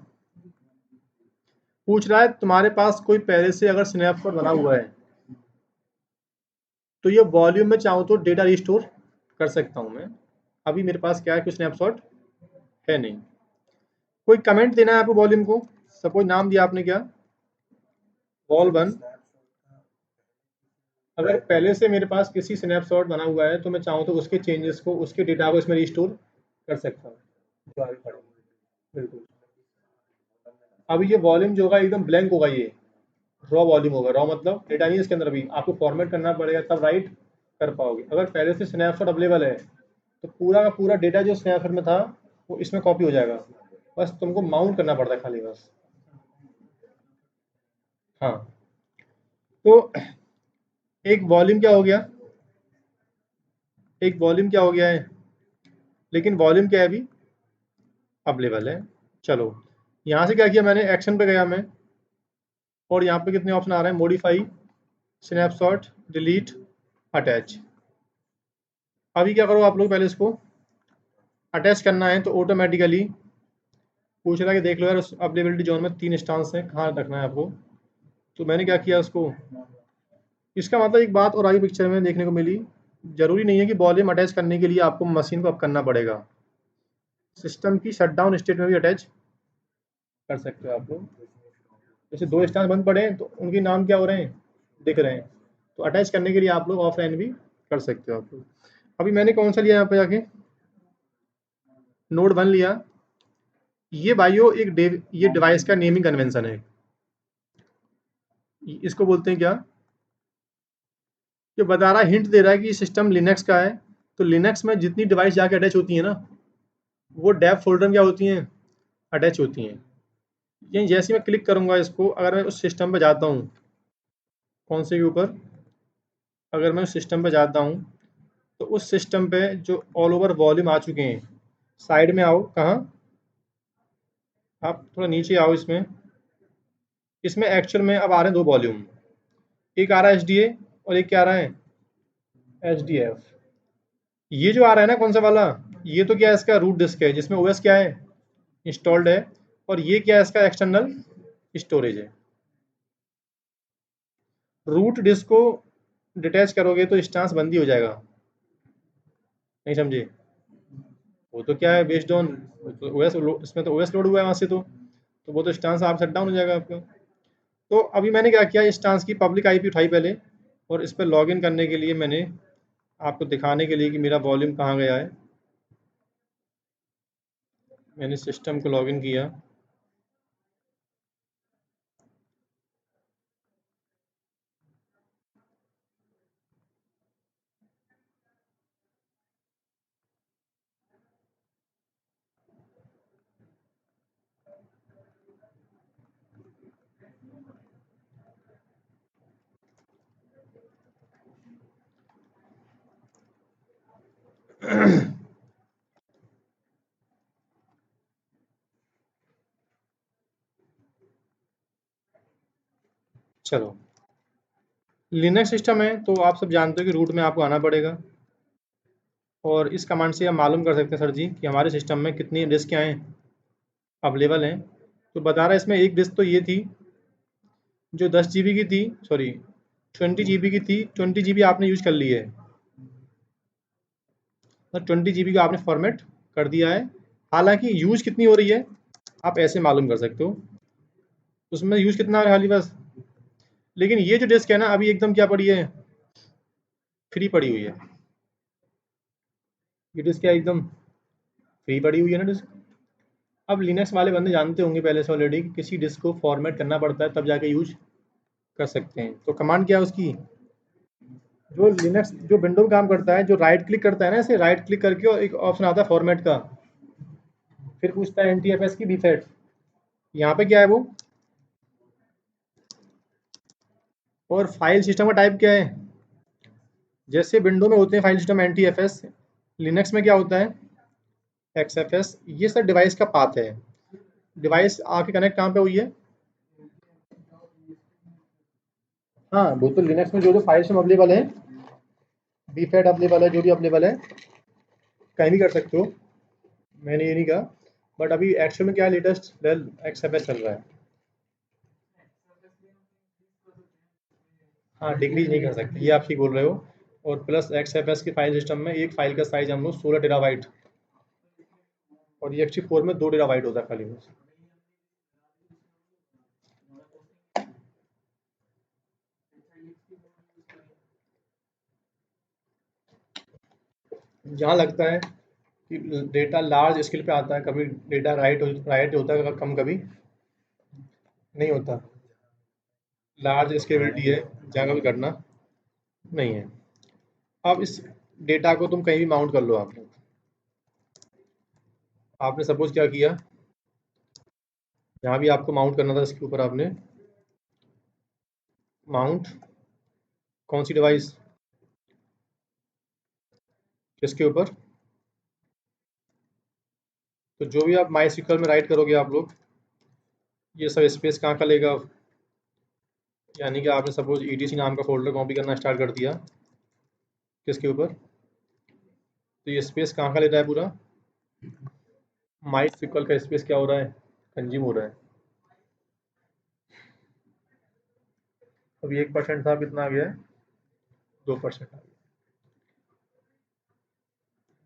पूछ रहा है, तुम्हारे पास कोई पहले से अगर स्नैपशॉट बना हुआ है तो ये वॉल्यूम में चाहूँ तो डेटा रिस्टोर कर सकता हूँ मैं। अभी मेरे पास क्या है, कोई स्नैपशॉट है नहीं। कोई कमेंट देना है आपको वॉल्यूम को, सपोज नाम दिया आपने क्या, वॉल 1। अगर पहले से मेरे पास किसी स्नैपशॉट बना हुआ है तो मैं चाहूँ तो उसके चेंजेस को, उसके डेटा को इसमें रिस्टोर कर सकता हूँ। बिल्कुल। अभी ये वॉल्यूम जो होगा एकदम ब्लैंक होगा, ये रॉ वॉल्यूम होगा। रॉ मतलब डेटा नहीं है इसके अंदर, अभी आपको फॉर्मेट करना पड़ेगा तब राइट कर पाओगे। अगर पहले से स्नैपशॉट अवेलेबल है तो पूरा का पूरा डेटा जो स्नैपशॉट में था वो इसमें कॉपी हो जाएगा, बस तुमको माउंट करना पड़ता है खाली बस। हाँ, तो एक वॉल्यूम क्या हो गया, एक वॉल्यूम क्या हो गया है, लेकिन वॉल्यूम क्या है अभी अवेलेबल है। चलो यहाँ से क्या किया मैंने, एक्शन पे गया मैं और यहाँ पे कितने ऑप्शन आ रहे हैं, मॉडिफाई, स्नैपशॉट, डिलीट, अटैच। अभी क्या करो आप लोग, पहले इसको अटैच करना है तो ऑटोमेटिकली पूछ रहा है कि देख लो यार उस अवेलेबिलिटी जोन में 3 इंस्टांस हैं, कहाँ रखना है आपको। तो मैंने क्या किया उसको, इसका मतलब एक बात और आगे पिक्चर में देखने को मिली, जरूरी नहीं है कि वॉल्यूम अटैच करने के लिए आपको मशीन को अप करना पड़ेगा, सिस्टम की शटडाउन स्टेट में भी अटैच कर सकते हो आप लोग। जैसे 2 इंस्टांस बंद पड़े हैं तो उनके नाम क्या हो रहे हैं, दिख रहे हैं, तो अटैच करने के लिए आप लोग ऑफलाइन भी कर सकते हो आप लोग। अभी मैंने कौन सा लिया यहाँ पे जाके, नोड 1 लिया। ये भाइयों ये डिवाइस का नेमिंग कन्वेंशन है, इसको बोलते हैं क्या, ये बता रहा है, हिंट दे रहा है कि सिस्टम लिनक्स का है। तो लिनक्स में जितनी डिवाइस जाके अटैच होती है ना, वो डेव फोल्डर में क्या होती हैं, अटैच होती हैं। ये जैसे ही मैं क्लिक करूंगा इसको, अगर मैं उस सिस्टम पे जाता हूँ, कौन से के ऊपर, अगर मैं उस सिस्टम पे जाता हूँ तो उस सिस्टम पे जो ऑल ओवर वॉल्यूम आ चुके हैं, साइड में आओ, कहाँ, आप थोड़ा नीचे आओ इसमें, इसमें एक्चुअल में अब आ रहे हैं 2 वॉल्यूम, एक आ रहा है HDA और एक क्या आ रहा है HDF। ये जो आ रहा है ना कौन सा वाला, ये तो क्या है इसका रूट डिस्क है जिसमें OS क्या है इंस्टॉल्ड है, और ये क्या है इसका एक्सटर्नल स्टोरेज है। रूट डिस्क को डिटैच करोगे तो इंस्टेंस बंद ही हो जाएगा, नहीं समझे? वो तो क्या है बेस्ड ऑन ओएस, इसमें तो ओएस लोड हुआ है वहाँ से, तो वो तो इंस्टेंस आप शट डाउन हो जाएगा आपका। तो अभी मैंने क्या किया, इंस्टेंस की पब्लिक आईपी उठाई पहले, और इस पर लॉगिन करने के लिए मैंने आपको दिखाने के लिए कि मेरा वॉल्यूम कहाँ गया है, मैंने सिस्टम को लॉगिन किया। चलो, लिनक्स सिस्टम है तो आप सब जानते हो कि रूट में आपको आना पड़ेगा, और इस कमांड से हम मालूम कर सकते हैं सर जी कि हमारे सिस्टम में कितनी डिस्क क्या हैं अवेलेबल हैं। तो बता रहा है इसमें एक डिस्क तो ये थी जो 10 GB की थी, सॉरी 20 GB की थी, 20 GB आपने यूज कर ली है, तो 20 GB को आपने फॉर्मेट कर दिया है। हालांकि यूज कितनी हो रही है आप ऐसे मालूम कर सकते हो, उसमें यूज कितना है खाली बस। लेकिन ये जो डिस्क है ना अभी एकदम क्या पड़ी है, फ्री पड़ी हुई है। ये डिस्क क्या एकदम फ्री पड़ी हुई है ना डिस्क। अब लिनक्स वाले बंदे जानते होंगे पहले से ऑलरेडी कि किसी डिस्क को फॉर्मेट करना पड़ता है तब जाके यूज कर सकते हैं। तो कमांड क्या है उसकी, जो लिनक्स जो विंडो में काम करता है, जो राइट क्लिक करता है ना, ऐसे राइट क्लिक करके और एक ऑप्शन आता है फॉर्मेट का, फिर पूछता है NTFS की बीफेट, यहाँ पे क्या है वो, और फाइल सिस्टम का टाइप क्या है। जैसे विंडो में होते हैं फाइल सिस्टम NTFS, लिनक्स में क्या होता है XFS। ये सर डिवाइस का पाथ है, डिवाइस आके कनेक्ट कहाँ पे हुई है। हाँ वो तो लिनक्स में जो जो फाइल सिस्टम अवेलेबल है, बीफेट अवेलेबल है, जो भी अवेलेबल है कहीं भी कर सकते हो, मैंने ये नहीं कहा। बट अभी एक्चुअल में क्या लेटेस्ट डेल XFS चल रहा है। हाँ डिक्रीज नहीं कर सकते, ये आप ठीक बोल रहे हो। और प्लस XFS के फाइल सिस्टम में एक फाइल का साइज हम लोग 16 TB, और ये एक्चुअली 4 में 2 TB होता है खाली बस। जहाँ लगता है कि डेटा लार्ज स्केल पे आता है, कभी डेटा राइट होता है कम, कभी नहीं होता, लार्ज स्केलेबिलिटी है, जहाँ कभी घटना नहीं है। अब इस डेटा को तुम कहीं भी माउंट कर लो, आपने आपने सपोज क्या किया, जहाँ भी आपको माउंट करना था इसके ऊपर आपने माउंट कौन सी डिवाइस, किसके ऊपर, तो जो भी आप माई SQL में राइट करोगे आप लोग, ये सब स्पेस कहाँ का लेगा। यानी कि आपने सपोज ETC नाम का फोल्डर कॉपी करना स्टार्ट कर दिया किसके ऊपर, तो ये स्पेस कहाँ का ले रहा है पूरा, माई SQL का स्पेस क्या हो रहा है, कंज्यूम हो रहा है। अभी 1% था, कितना आ गया है, 2% आ गया।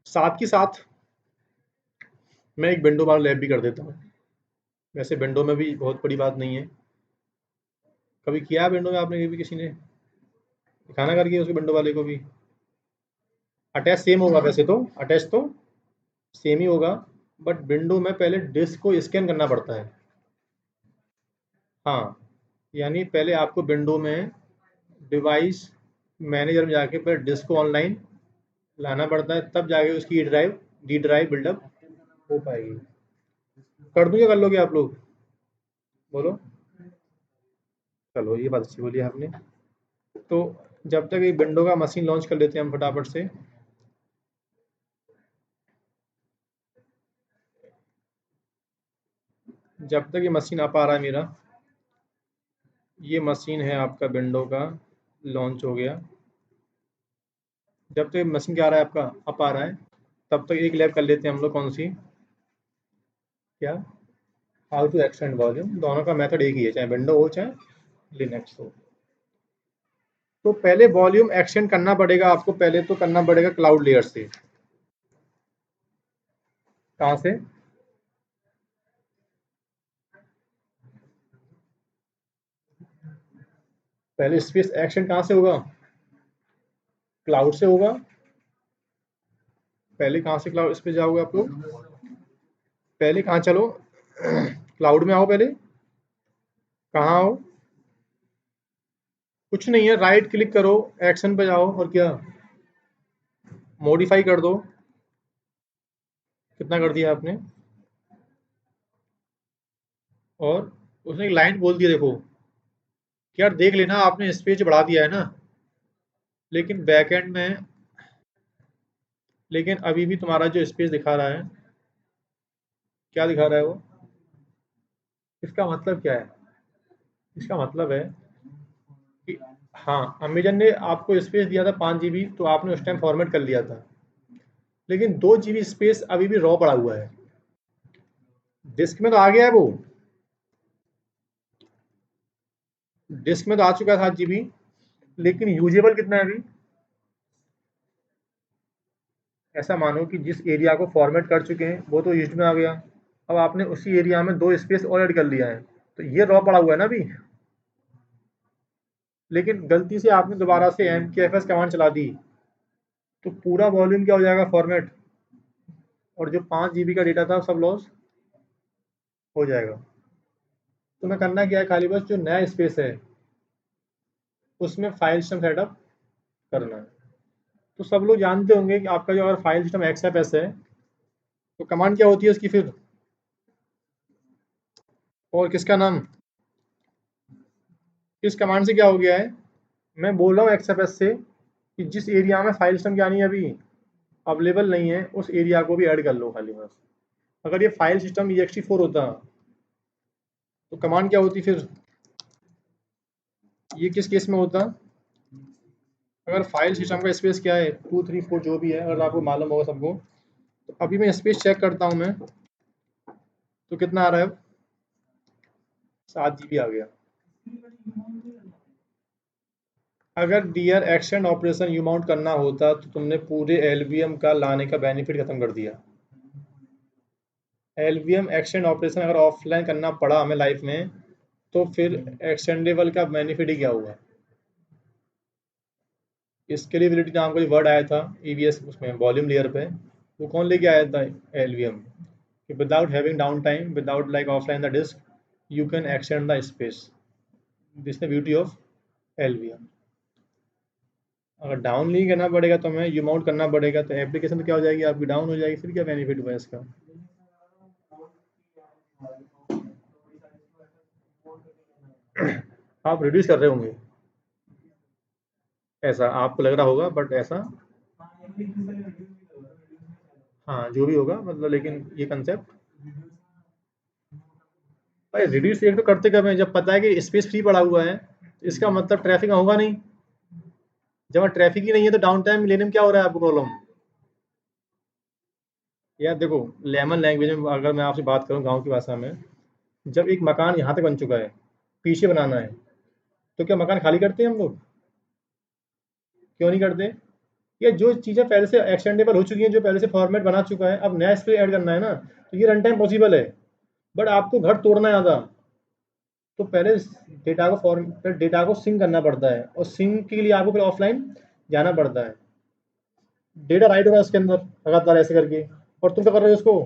साथ के साथ मैं एक विंडो वाला लैब भी कर देता हूँ। वैसे विंडो में भी बहुत बड़ी बात नहीं है, कभी किया है विंडो में आपने, कभी किसी ने दिखाना करके उसके विंडो वाले को भी। अटैच सेम होगा वैसे तो, अटैच तो सेम ही होगा, बट विंडो में पहले डिस्क को स्कैन करना पड़ता है। हाँ, यानी पहले आपको विंडो में डिवाइस मैनेजर में जाके पहले डिस्क को ऑनलाइन लाना पड़ता है, तब जाके उसकी डी ड्राइव बिल्डअप हो पाएगी। कर दूँ या कर लोगे आप लोग, बोलो। चलो ये बात अच्छी बोली आपने। तो जब तक ये विंडो का मशीन लॉन्च कर लेते हैं हम फटाफट से, जब तक ये मशीन आ पा रहा है मेरा, ये मशीन है आपका विंडो का, लॉन्च हो गया। जब तक मशीन क्या आ रहा है आपका अप आ रहा है, तब तक एक लैब कर लेते हैं हम लोग। कौन सी? क्या? How to extend volume. दोनों का मेथड एक ही है, चाहे विंडो हो चाहे लिनक्स हो। तो पहले वॉल्यूम एक्सटेंड करना पड़ेगा आपको, पहले तो करना पड़ेगा क्लाउड लेयर से। कहाँ से? पहले स्पेस एक्सटेंड कहाँ से होगा? क्लाउड से होगा। पहले कहाँ से क्लाउड स्पेस जाओगे आप लोग? पहले कहाँ चलो? क्लाउड में आओ पहले। कहाँ आओ? कुछ नहीं है, राइट क्लिक करो, एक्शन पे जाओ और क्या, मॉडिफाई कर दो। कितना कर दिया आपने? और उसने एक लाइन बोल दिया, देखो कि यार देख लेना आपने स्पेस बढ़ा दिया है ना, लेकिन बैकएंड में, लेकिन अभी भी तुम्हारा जो स्पेस दिखा रहा है, क्या दिखा रहा है वो? इसका मतलब क्या है? इसका मतलब है कि हाँ, अमेजन ने आपको स्पेस दिया था 5 GB, तो आपने उस टाइम फॉर्मेट कर लिया था, लेकिन 2 GB स्पेस अभी भी रॉ पड़ा हुआ है। डिस्क में तो आ गया है वो, डिस्क में तो आ चुका है 7 GB, लेकिन यूजेबल कितना है अभी? ऐसा मानो कि जिस एरिया को फॉर्मेट कर चुके हैं वो तो यूज में आ गया, अब आपने उसी एरिया में 2 स्पेस और ऐड कर लिया है, तो ये रॉ पड़ा हुआ है ना अभी। लेकिन गलती से आपने दोबारा से MKFS कमांड चला दी, तो पूरा वॉल्यूम क्या हो जाएगा? फॉर्मेट, और जो 5 GB का डेटा था सब लॉस हो जाएगा। तो मैं करना क्या है, खाली बस जो नया स्पेस है उसमें फाइल सिस्टम सेटअप करना है। तो सब लोग जानते होंगे कि आपका जो अगर फाइल सिस्टम XFS है, तो कमांड क्या होती है उसकी फिर? और किसका नाम? इस कमांड से क्या हो गया है, मैं बोल रहा हूँ XFS से कि जिस एरिया में फाइल सिस्टम क्या नहीं है अभी अवेलेबल नहीं है, उस एरिया को भी ऐड कर लो खाली बस। अगर ये फाइल सिस्टम ext4 होता तो कमांड क्या होती फिर? ये किस केस में होता? अगर फाइल सिस्टम का स्पेस क्या है, 234 जो भी है, अगर आपको मालूम होगा सबको, तो अभी मैं स्पेस चेक करता हूँ मैं, तो कितना आ रहा है अब? 7 GB आ गया। अगर dear extend operation you mount करना होता तो तुमने पूरे LVM का लाने का बेनिफिट खत्म कर दिया। LVM एक्सटेंड ऑपरेशन अगर ऑफलाइन करना पड़ा हमें लाइफ में, तो फिर एक्सटेंडेबल का बेनिफिट ही क्या हुआ? स्केलेबिलिटी नाम का जो वर्ड आया था EBS उसमें वॉल्यूम लेयर पे, वो कौन लेके आया था? LVM। कि without having down time, without like offline the disk, you can extend the space. This the beauty of LVM। अगर डाउन नहीं करना पड़ेगा तो हमें यू माउंट करना पड़ेगा, तो एप्लीकेशन तो क्या हो जाएगी आपकी? डाउन हो जाएगी। फिर क्या बेनिफिट हुआ इसका? आप रिड्यूस कर रहे होंगे, ऐसा आपको लग रहा होगा, बट ऐसा, हाँ जो भी होगा मतलब, लेकिन ये कंसेप्ट, भाई रिड्यूस एक तो करते कब है, जब पता है कि स्पेस फ्री पड़ा हुआ है, तो इसका मतलब ट्रैफिक होगा नहीं। जब ट्रैफिक ही नहीं है तो डाउन टाइम लेने में क्या हो रहा है आपको प्रॉब्लम? यार देखो, लेमन लैंग्वेज में अगर मैं आपसे बात करूँ गांव की भाषा में, जब एक मकान यहाँ तक बन चुका है, पीछे बनाना है, तो क्या मकान खाली करते हैं हम लोग? क्यों नहीं करते? ये जो चीज़ें पहले से एक्सटेंडेबल हो चुकी हैं, जो पहले से फॉर्मेट बना चुका है, अब नया स्पेस ऐड करना है ना, तो ये रन टाइम पॉसिबल है। बट आपको घर तोड़ना है ज़्यादा, तो पहले डेटा को सिंक करना पड़ता है, और सिंक के लिए आपको फिर ऑफलाइन जाना पड़ता है। डेटा राइट हो रहा है उसके अंदर लगातार ऐसे करके, और तुम क्या कर रहे हो? उसको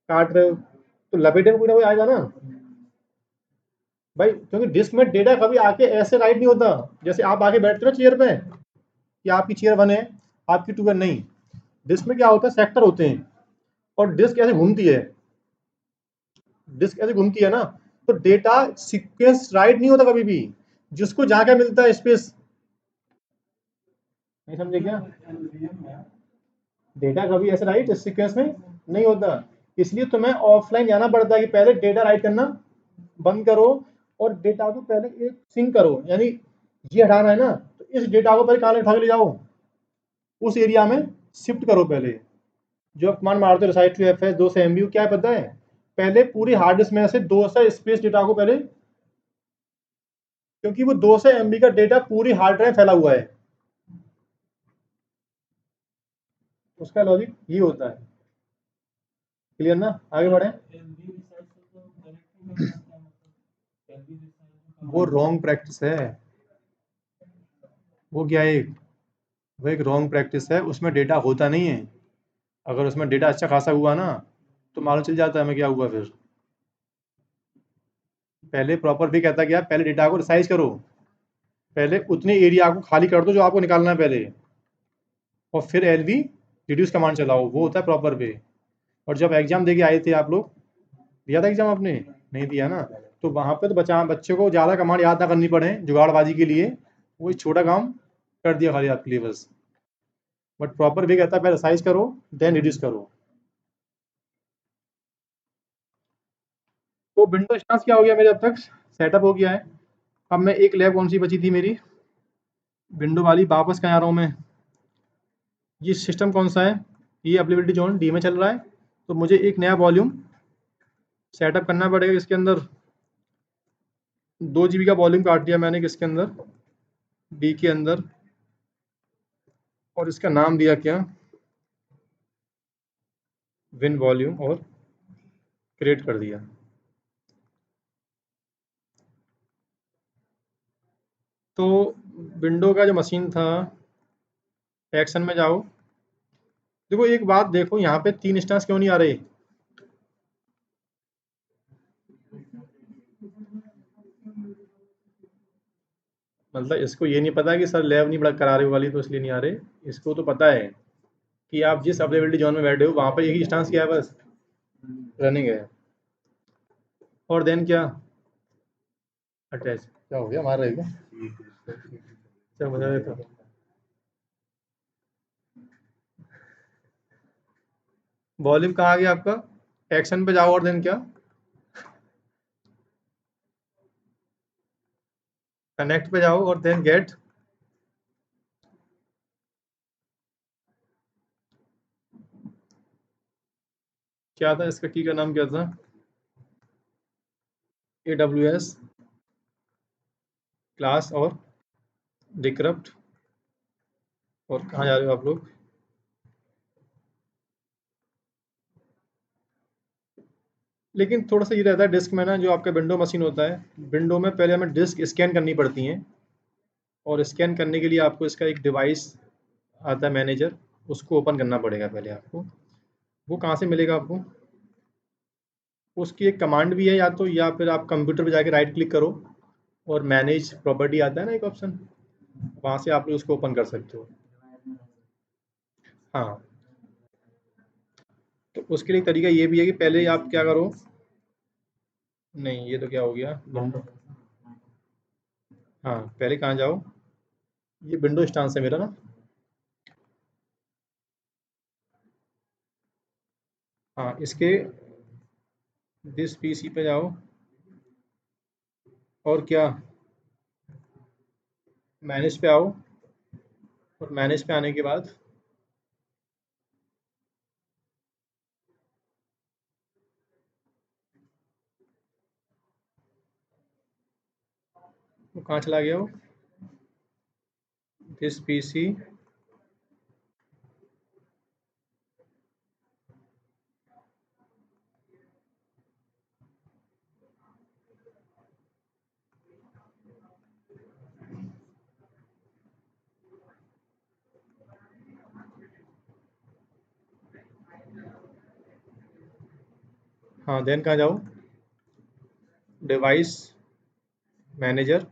काट रहे हो, तो लपेटे में कोई ना कोई आएगा ना भाई, क्योंकि डिस्क में डेटा कभी आके ऐसे राइट नहीं होता जैसे आप आके बैठते हो चेयर पे, कि आपकी चेयर 1 है, आपकी 2 है, नहीं। डिस्क में क्या होता है, सेक्टर होते हैं, और डिस्क ऐसे घूमती है, डिस्क ऐसे घूमती है ना, तो डेटा सीक्वेंस राइट नहीं होता कभी भी, जिसको जहाँ क्या मिलता है स्पेस। नहीं समझे क्या? डेटा कभी ऐसे राइट सीक्वेंस में नहीं होता, इसलिए तुम्हें ऑफलाइन जाना पड़ता है कि पहले डेटा राइट करना बंद करो, और डेटा को पहले एक सिंक करो, यानी ये हटाना है ना, तो इस डेटा को पहले कहाँ ले उठा के ले जाओ, उस एरिया में शिफ्ट करो पहले। जो आप कमांड मारते हो resize to f s 200 MB, क्या है पता है, पहले पूरी हार्ड डिस्क में से 200 स्पेस डेटा को पहले, क्योंकि वो 200 MB का डेटा पूरी हार्ड ड्राइव फैला हुआ है, उसका लॉजिक ये होता है। क्लियर ना, आगे बढ़े। वो रॉन्ग प्रैक्टिस है, वो क्या है, वो एक रॉन्ग प्रैक्टिस है, उसमें डेटा होता नहीं है। अगर उसमें डेटा अच्छा खासा हुआ ना, तो मालूम चल जाता है हमें क्या हुआ फिर। पहले प्रॉपर भी कहता गया, पहले डेटा को रिसाइज करो, पहले उतने एरिया को खाली कर दो जो आपको निकालना है पहले, और फिर LV रिड्यूस कमांड चलाओ, वो होता है प्रॉपर वे। और जब एग्जाम देके आए थे आप लोग, दिया था एग्जाम आपने, नहीं दिया ना, तो वहाँ पे तो बच्चे को ज़्यादा कमांड याद ना करनी पड़े जुगाड़बाजी के लिए, वो एक छोटा काम कर दिया खाली आपके लिए बस। बट प्रॉपर वे कहता है पहले साइज करो देन रिड्यूस करो। तो विंडो इंस्टांस क्या हो गया मेरे, अब तक सेटअप हो गया है। अब मैं एक लैब कौन सी बची थी मेरी, विंडो वाली, वापस कहाँ आ रहा हूँ मैं, ये सिस्टम कौन सा है, ये अवेलेबिलिटी जोन डी में चल रहा है, तो मुझे एक नया वॉल्यूम सेटअप करना पड़ेगा। इसके अंदर 2 GB का वॉल्यूम काट दिया मैंने किसके अंदर, डी के अंदर, और इसका नाम दिया क्या, विन वॉल्यूम, और क्रिएट कर दिया। तो विंडो का जो मशीन था, एक्शन में जाओ, देखो एक बात देखो, यहाँ पे 3 इंस्टेंस क्यों नहीं आ रहे, मतलब इसको ये नहीं पता कि सर लैब नहीं करा रहे वाली तो इसलिए नहीं आ रहे, इसको तो पता है कि आप जिस अवेलेबिलिटी जोन में बैठे हो वहाँ पे एक ही इंस्टेंस क्या है बस, रनिंग है। और देन क्या, अटैच, क्या हो गया, मार रहे क्या, क्या बजा रहे थे, वॉल्यूम कहाँ आ गया आपका, एक्शन पे जाओ और देन क्या, कनेक्ट पे जाओ और देन गेट, क्या था इसका की का नाम क्या था, AWS क्लास और डिक्रप्ट। और कहाँ जा रहे हो आप लोग, लेकिन थोड़ा सा ये रहता है डिस्क में ना, जो आपका विंडो मशीन होता है, विंडो में पहले हमें डिस्क स्कैन करनी पड़ती हैं, और स्कैन करने के लिए आपको इसका एक डिवाइस आता है मैनेजर, उसको ओपन करना पड़ेगा पहले आपको। वो कहाँ से मिलेगा आपको, उसकी एक कमांड भी है या तो, या फिर आप कंप्यूटर पे जाके राइट क्लिक करो और मैनेज प्रॉपर्टी आता है ना एक ऑप्शन, वहाँ से आप लोग उसको ओपन कर सकते हो। हाँ, तो उसके लिए तरीका ये भी है कि पहले आप क्या करो, नहीं ये तो क्या हो गया, विंडो, हाँ पहले कहाँ जाओ, ये विंडो इंस्टांस है मेरा ना, हाँ इसके दिस PC पे जाओ, और क्या, मैनेज पे आओ, और मैनेज पे आने के बाद वो कहाँ चला गया, वो दिस PC, हाँ देन कहाँ जाओ, डिवाइस मैनेजर,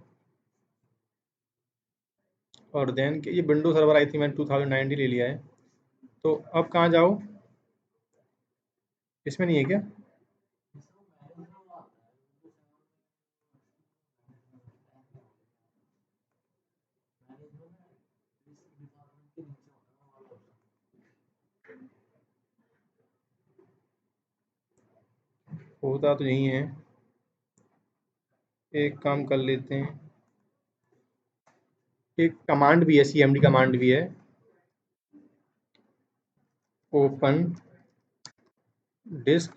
और देन ये विंडो सर्वर आई थी मैंने 2019 ले लिया है, तो अब कहाँ जाओ, इसमें नहीं है क्या, होता तो यही है, एक काम कर लेते हैं, एक कमांड भी है, CMD कमांड भी है, open disk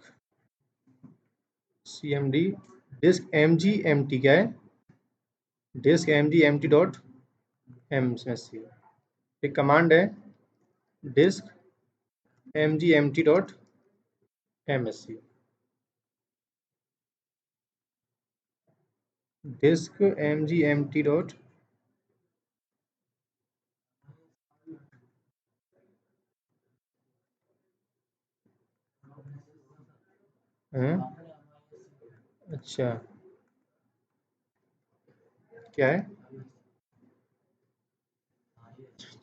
CMD disk MGMT, क्या है, डिस्क MGMT डॉट MSC, एक कमांड है disk MGMT dot MSC, disk MGMT dot अच्छा क्या है,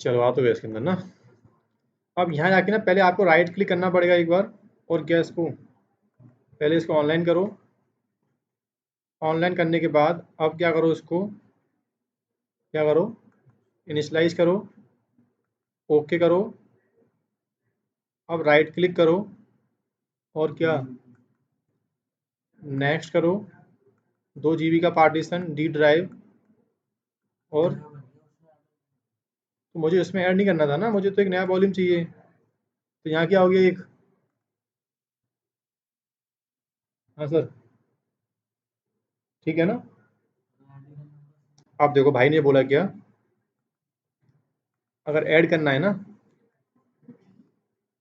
चलो आ तो गया इसके अंदर ना। अब यहाँ जाके ना पहले आपको राइट क्लिक करना पड़ेगा एक बार, और क्या इसको पहले इसको ऑनलाइन करो। ऑनलाइन करने के बाद अब क्या करो, इसको क्या करो, इनिशलाइज करो, ओके करो। अब राइट क्लिक करो और क्या, नेक्स्ट करो, 2 GB का पार्टीशन डी ड्राइव। और तो मुझे इसमें ऐड नहीं करना था ना, मुझे तो एक नया वॉल्यूम चाहिए। तो यहाँ क्या हो गया एक, हाँ सर, ठीक है ना। आप देखो भाई ने बोला क्या, अगर ऐड करना है ना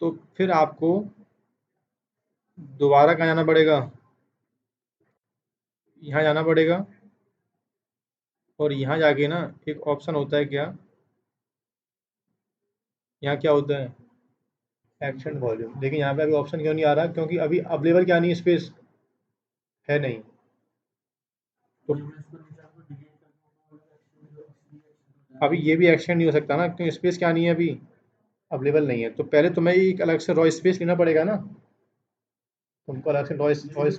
तो फिर आपको दोबारा कहाँ जाना पड़ेगा, यहाँ जाना पड़ेगा। और यहाँ जाके ना एक ऑप्शन होता है क्या, यहाँ क्या होता है, एक्शन वॉल्यूम। देखिए यहाँ पे अभी ऑप्शन क्यों नहीं आ रहा, क्योंकि अभी अवेलेबल क्या नहीं है, स्पेस है नहीं। तो अभी ये भी एक्शन नहीं हो सकता ना, क्योंकि स्पेस क्या नहीं है, अभी अवेलेबल नहीं है। तो पहले तुम्हें एक अलग से रॉ स्पेस लेना पड़ेगा ना, तुमको अलग से रॉ।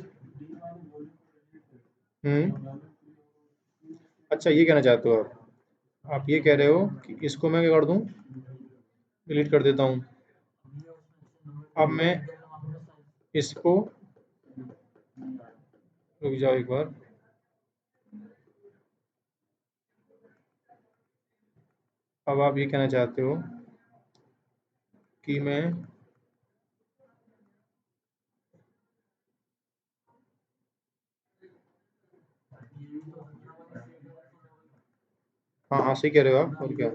हम्म, अच्छा ये कहना चाहते हो आप ये कह रहे हो कि इसको मैं क्या कर दूं, डिलीट कर देता हूँ। अब मैं इसको, रुक जाओ एक बार, अब आप ये कहना चाहते हो कि मैं, हाँ हाँ सही कह रहे हो आप, और क्या।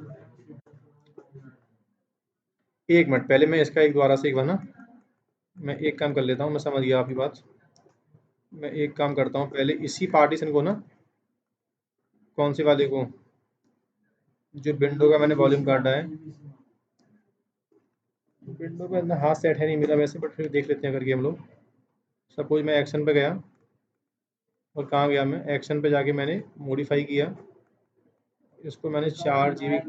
एक मिनट, पहले मैं इसका एक दोबारा से एक बार ना, मैं एक काम कर लेता हूँ, मैं समझ गया आपकी बात। मैं एक काम करता हूँ, पहले इसी पार्टीशन को ना, कौन से वाले को, जो विंडो का मैंने वॉल्यूम काटा है, विंडो पे इतना हाथ सेट है नहीं मेरा वैसे, बट फिर देख लेते हैं करके हम लोग। सपोज मैं एक्शन पे गया, और कहाँ गया, मैं एक्शन पे जाके मैंने मॉडिफाई किया, इसको मैंने 4 GB।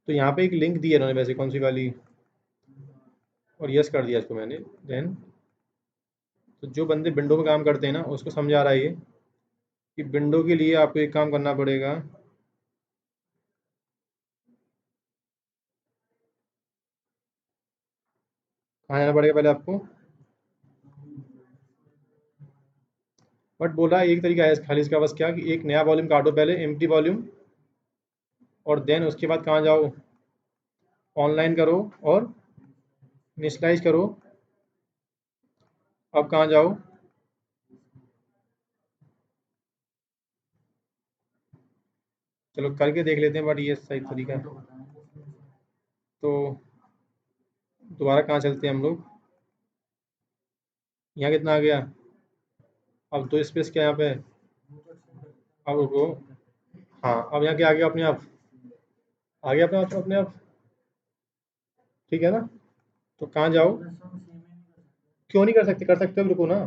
तो यहाँ पे एक लिंक दी है उन्होंने वैसे, कौन सी वाली, और यस कर दिया इसको मैंने। देन तो जो बंदे विंडो पे काम करते हैं ना, उसको समझ आ रहा है ये, कि विंडो के लिए आपको एक काम करना पड़ेगा। कहाँ जाना पड़ेगा पहले आपको, बट बोला एक तरीका है खाली इसका, बस क्या कि एक नया वॉल्यूम काटो पहले, एम्प्टी वॉल्यूम, और देन उसके बाद कहाँ जाओ, ऑनलाइन करो और इनिशियलाइज करो। अब कहाँ जाओ, चलो करके देख लेते हैं, बट ये सही तरीका है। तो दोबारा कहाँ चलते हैं हम लोग, यहाँ कितना आ गया, अब दो स्पेस क्या यहाँ पे, अब रुको, हाँ अब यहाँ क्या आ गया अपने आप, आ गया अपने आप, अपने आप, ठीक है ना। तो कहाँ जाओ, क्यों नहीं कर सकते, कर सकते हो, रुको ना।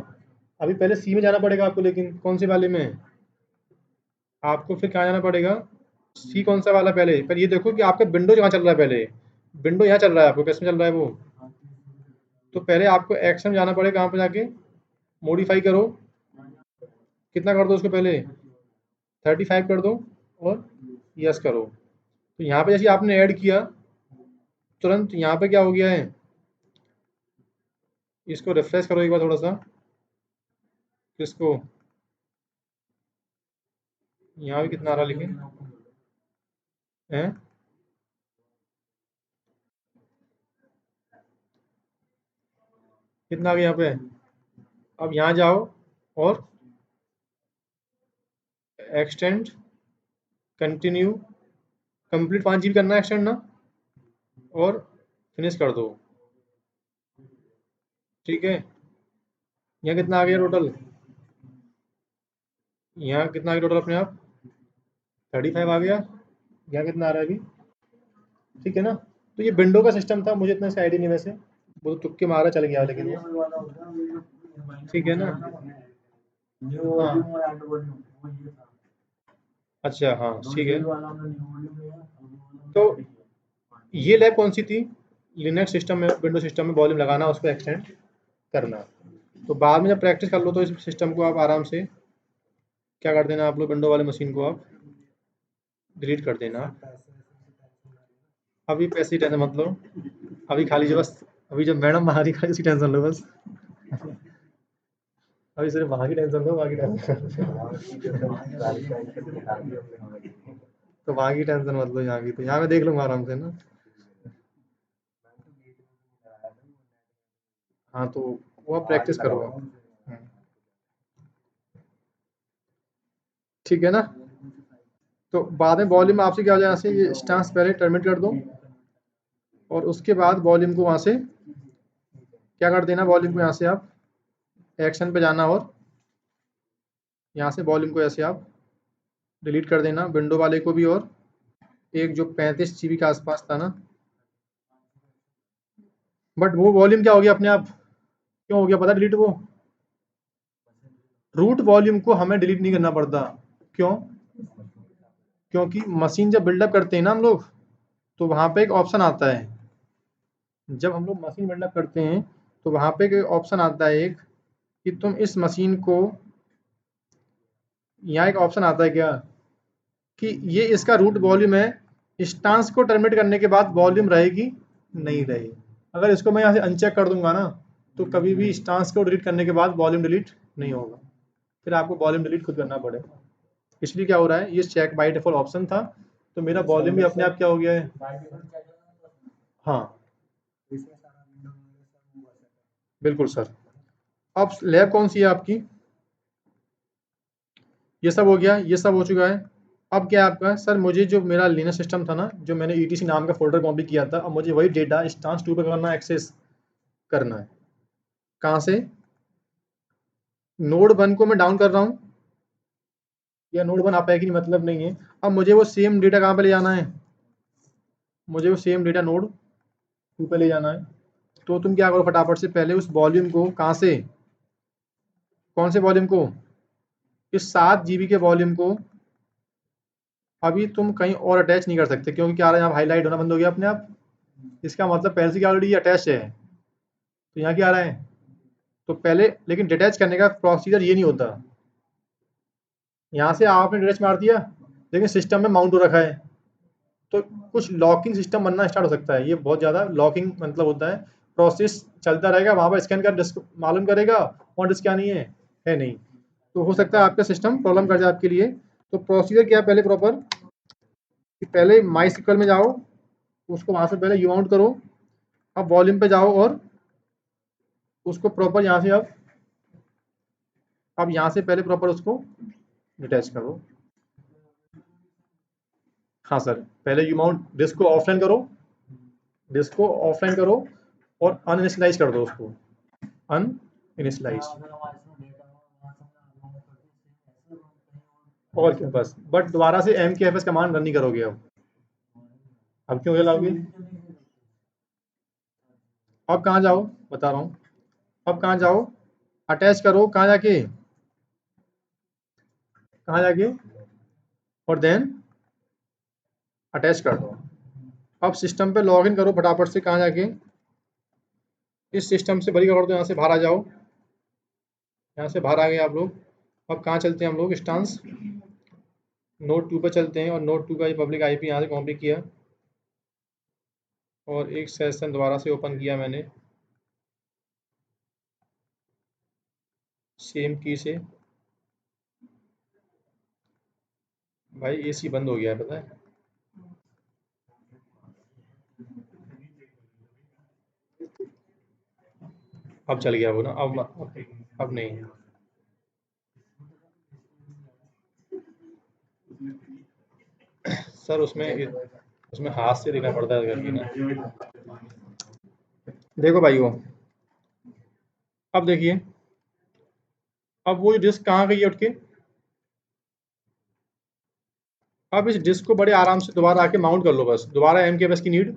अभी पहले सी में जाना पड़ेगा आपको, लेकिन कौन से वाले में, आपको फिर कहाँ जाना पड़ेगा, सी कौन सा वाला पहले, पर ये देखो कि आपका विंडो कहाँ चल रहा है, पहले विंडो यहाँ चल रहा है, आपको कैसे चल रहा है वो। तो पहले आपको एक्शन जाना पड़ेगा, कहाँ पे जाके मॉडिफाई करो, कितना कर दो उसको पहले, 35 कर दो, और यस करो। तो यहाँ पे जैसे आपने ऐड किया, तुरंत यहाँ पे क्या हो गया है, इसको रिफ्रेश करो एक बार थोड़ा सा, किसको? यहाँ भी कितना आ रहा लेकिन है? कितना आ गया यहाँ पे? अब यहाँ जाओ और एक्सटेंड, कंटिन्यू, कंप्लीट 5 GB करना है एक्सटेंड ना, और फिनिश कर दो। ठीक है, यहाँ कितना आ गया टोटल? यहाँ कितना आ गया टोटल अपने आप? 35 आ गया। यहाँ कितना आ रहा है अभी? ठीक है ना। तो ये विंडो का सिस्टम था, मुझे इतना इसका आइडिया नहीं वैसे, वो तो तुक्के मारा चल गया लेकिन वो। ठीक है ना। हाँ अच्छा, हाँ ठीक है। तो ये लैब कौन सी थी? लिनक्स सिस्टम में, विंडो सिस्टम में वॉल्यूम लगाना, उसको एक्सटेंड करना। तो बाद में जब प्रैक्टिस कर लो तो इस सिस्टम को आप आराम से क्या कर देना, आप लोग विंडो वाले मशीन को आप डिलीट कर देना। अभी पैसे की टेंशन मत लो, अभी खाली जो बस, अभी जब मैडम बाहर ही खाली उसकी टेंशन लो बस। अभी सिर्फ वहाँ की टेंशन लो, बाकी टेंशन तो वहाँ की टेंशन मत लो, यहाँ की तो यहाँ मैं देख लूँगा आराम से ना। हाँ तो वो आप प्रैक्टिस करो आप। ठीक है ना। तो बाद में वॉल्यूम आपसे क्या हो जाए, यहाँ से ये स्टांस पहले टर्मिनेट कर दो, और उसके बाद वॉल्यूम को वहाँ से क्या कर देना, वॉल्यूम को यहाँ से आप एक्शन पे जाना, और यहाँ से वॉल्यूम को ऐसे आप डिलीट कर देना, विंडो वाले को भी, और एक जो 35 GB के आसपास था ना। बट वो वॉल्यूम क्या हो गया अपने आप, क्यों हो गया पता डिलीट? वो रूट वॉल्यूम को हमें डिलीट नहीं करना पड़ता। क्यों? क्योंकि मशीन जब बिल्डअप करते हैं ना हम लोग, तो वहाँ पे एक ऑप्शन आता है, जब हम लोग मशीन बिल्डअप करते हैं तो वहाँ पे एक ऑप्शन आता है एक, कि तुम इस मशीन को, यहाँ एक ऑप्शन आता है क्या, कि ये इसका रूट वॉल्यूम है, इंस्टांस को टर्मिनेट करने के बाद वॉल्यूम रहेगी नहीं रहेगी। अगर इसको मैं यहाँ से अनचेक कर दूंगा ना, तो कभी भी इंस्टांस को डिलीट करने के बाद वॉल्यूम डिलीट नहीं होगा, फिर आपको वॉल्यूम डिलीट खुद करना पड़ेगा। इसलिए क्या हो रहा है, ये चेक बाय डिफॉल्ट ऑप्शन था, तो मेरा वॉल्यूम भी अपने आप क्या हो गया है। हाँ बिल्कुल सर। अब लैब कौन सी है आपकी? ये सब हो गया, ये सब हो चुका है। अब क्या है आपका, सर मुझे जो मेरा लिनक्स सिस्टम था ना, जो मैंने ईटीसी नाम का फोल्डर कॉपी किया था, अब मुझे वही डेटा इंस्टांस 2 पे करना, एक्सेस करना है। कहाँ से? नोड 1 को मैं डाउन कर रहा हूँ, या नोड 1 आप है कि नहीं मतलब नहीं है। अब मुझे वो सेम डेटा कहाँ पे ले जाना है, मुझे वो सेम डेटा नोड 2 पे ले जाना है। तो तुम क्या करो, फटाफट से पहले उस वॉल्यूम को, कहाँ से, कौन से वॉल्यूम को, इस 7 GB के वॉल्यूम को अभी तुम कहीं और अटैच नहीं कर सकते, क्योंकि क्या रहा है, यहाँ हाईलाइट होना बंद हो गया अपने आप। इसका मतलब पहले से ऑलरेडी अटैच है, तो यहाँ क्या आ रहा है। तो पहले लेकिन डिटैच करने का प्रोसीजर ये नहीं होता, यहाँ से आपने डिटैच मार दिया, लेकिन सिस्टम में माउंट हो रखा है, तो कुछ लॉकिंग सिस्टम बनना स्टार्ट हो सकता है। ये बहुत ज़्यादा लॉकिंग मतलब होता है, प्रोसेस चलता रहेगा, वहाँ पर स्कैन कर डिस्क मालूम करेगा और डिस्क क्या नहीं है नहीं, तो हो सकता है आपका सिस्टम प्रॉब्लम कर जाए आपके लिए। तो प्रोसीजर क्या है, पहले प्रॉपर कि पहले माई सिक्वल में जाओ, उसको वहाँ से पहले यू आउट करो, अब वॉल्यूम पे जाओ, और उसको प्रॉपर यहाँ से अब यहाँ से पहले प्रॉपर उसको डिटैच करो। हाँ सर, पहले यू माउंट डिस्क को ऑफलाइन करो, डिस्क को ऑफलाइन करो, और अनइनिशियलाइज कर दो उसको, अनइनिशियलाइज। और क्या बस, बट दोबारा से एम के एफ एस कमांड रन नहीं करोगे अब क्यों चलाओगे? अब कहाँ जाओ, बता रहा हूँ, अब कहाँ जाओ, अटैच करो, कहाँ जाके, कहाँ जाके, और देन अटैच कर दो। अब सिस्टम पे लॉग इन करो फटाफट से, कहाँ जाके, इस सिस्टम से बड़ी कर दो, यहाँ से बाहर आ जाओ, यहाँ से बाहर आ गए आप लोग। अब कहाँ चलते हैं हम लोग, इंस्टांस नोड 2 पर चलते हैं, और नोड 2 का ये पब्लिक आईपी यहाँ से कॉपी किया, और एक सेशन दोबारा से ओपन किया मैंने, सेम की से भाई एसी बंद हो गया है पता है। अब चल गया वो ना, अब नहीं। सर उसमें उसमें हाथ से देखना पड़ता है करके ना। देखो भाई वो, अब देखिए, अब वो डिस्क कहाँ गई है उठ के। अब इस डिस्क को बड़े आराम से दोबारा आके माउंट कर लो, बस दोबारा एम के बस की नीड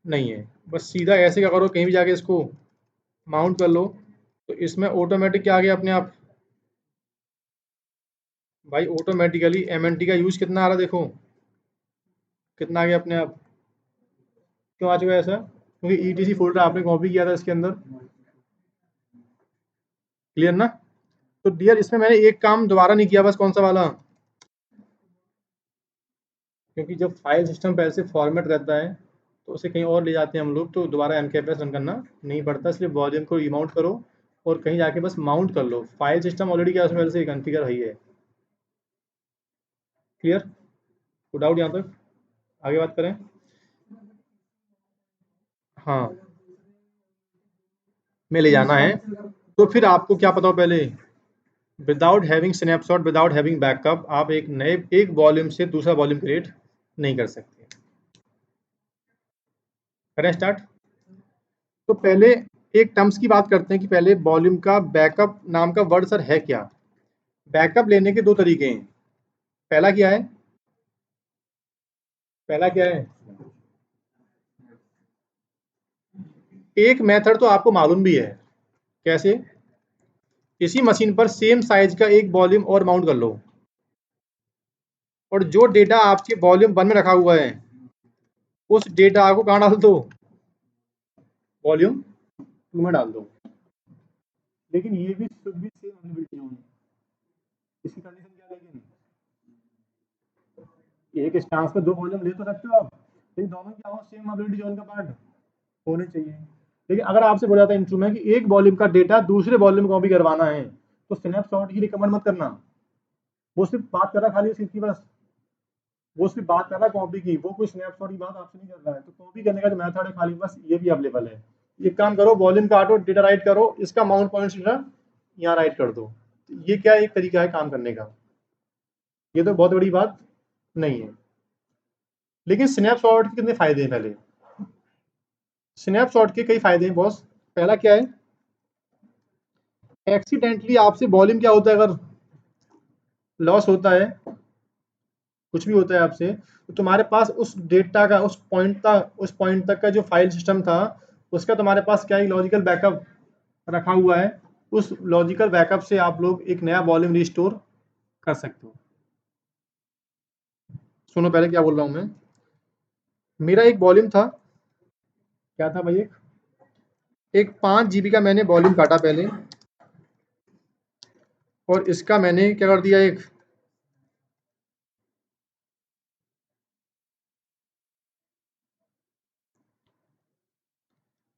नहीं है। बस सीधा ऐसे क्या करो, कहीं भी जाके इसको माउंट कर लो, तो इसमें ऑटोमेटिक क्या आ गया अपने आप। भाई ऑटोमेटिकली एम एन टी का यूज कितना आ रहा है देखो, कितना आ गया अपने आप। क्यों आ चुका है ऐसा? क्योंकि ईटीसी फोल्डर आपने कॉपी किया था इसके अंदर। क्लियर ना? तो डियर इसमें मैंने एक काम दोबारा नहीं किया, बस कौन सा वाला, क्योंकि जब फाइल सिस्टम पहले से फॉर्मेट रहता है तो उसे कहीं और ले जाते हैं हम लोग, तो दोबारा एमकेपीएस रन करना नहीं पड़ता, इसलिए वॉल्यूम को रिमाउंट करो और कहीं जाके बस माउंट कर लो। फाइल सिस्टम ऑलरेडी क्या उसमें पहले से कॉन्फ़िगर है। क्लियर? कोई डाउट यहाँ तक? आगे बात करें। हाँ, में ले जाना है, तो फिर आपको क्या पता हो पहले, without having snapshot, without having backup, आप एक वॉल्यूम से दूसरा वॉल्यूम क्रिएट नहीं कर सकते। करें स्टार्ट। तो पहले एक टर्म्स की बात करते हैं कि पहले वॉल्यूम का बैकअप नाम का वर्ड सर है क्या। बैकअप लेने के दो तरीके हैं। पहला क्या है? पहला क्या है? एक मेथड तो आपको मालूम भी है। कैसे? इसी मशीन पर सेम साइज का एक वॉल्यूम और माउंट कर लो, और जो डेटा आपके वॉल्यूम 1 में रखा हुआ है उस डेटा को कहाँ डाल दो, वॉल्यूम 2 में डाल दो। लेकिन ये भी should be same availability zone. इसकी कंडीशन क्या है? लेकिन एक स्टांस में दो वॉल्यूम ले तो सकते हो आप, लेकिन दोनों क्या हो, सेम अवेलेबिलिटी जोन का पार्ट होने चाहिए। लेकिन अगर आपसे बोला जाता है इंट्रो में कि एक वॉल्यूम का डेटा दूसरे वॉल्यूम में कॉपी करवाना है, तो स्नैपशॉट की रिकमेंड मत करना। वो सिर्फ बात कर रहा खाली इसकी बस, वो सिर्फ बात कर रहा है कॉपी की, वो कोई स्नैपशॉट की बात आपसे नहीं कर रहा है। तो कॉपी करने का जो मेथड है खाली बस ये भी अवेलेबल है। एक काम करो, वॉल्यूम का हटो, डेटा राइट करो, इसका माउंट पॉइंट सीधा यहाँ राइट कर दो। ये क्या एक तरीका है काम करने का, ये तो बहुत बड़ी बात नहीं है। लेकिन स्नैपशॉट के कितने फायदे हैं? पहले स्नैपशॉट के कई फायदे हैं बॉस। पहला क्या है, एक्सीडेंटली आपसे वॉल्यूम क्या होता है, अगर लॉस होता है, कुछ भी होता है आपसे, तो तुम्हारे पास उस डेटा का उस पॉइंट तक का जो फाइल सिस्टम था उसका तुम्हारे पास क्या है, लॉजिकल बैकअप रखा हुआ है। उस लॉजिकल बैकअप से आप लोग एक नया वॉल्यूम रिस्टोर कर सकते हो। सुनो पहले क्या बोल रहा हूँ मैं। मेरा एक वॉल्यूम था, क्या था भाई, एक 5 जीबी का मैंने वॉल्यूम काटा पहले, और इसका मैंने क्या कर दिया, एक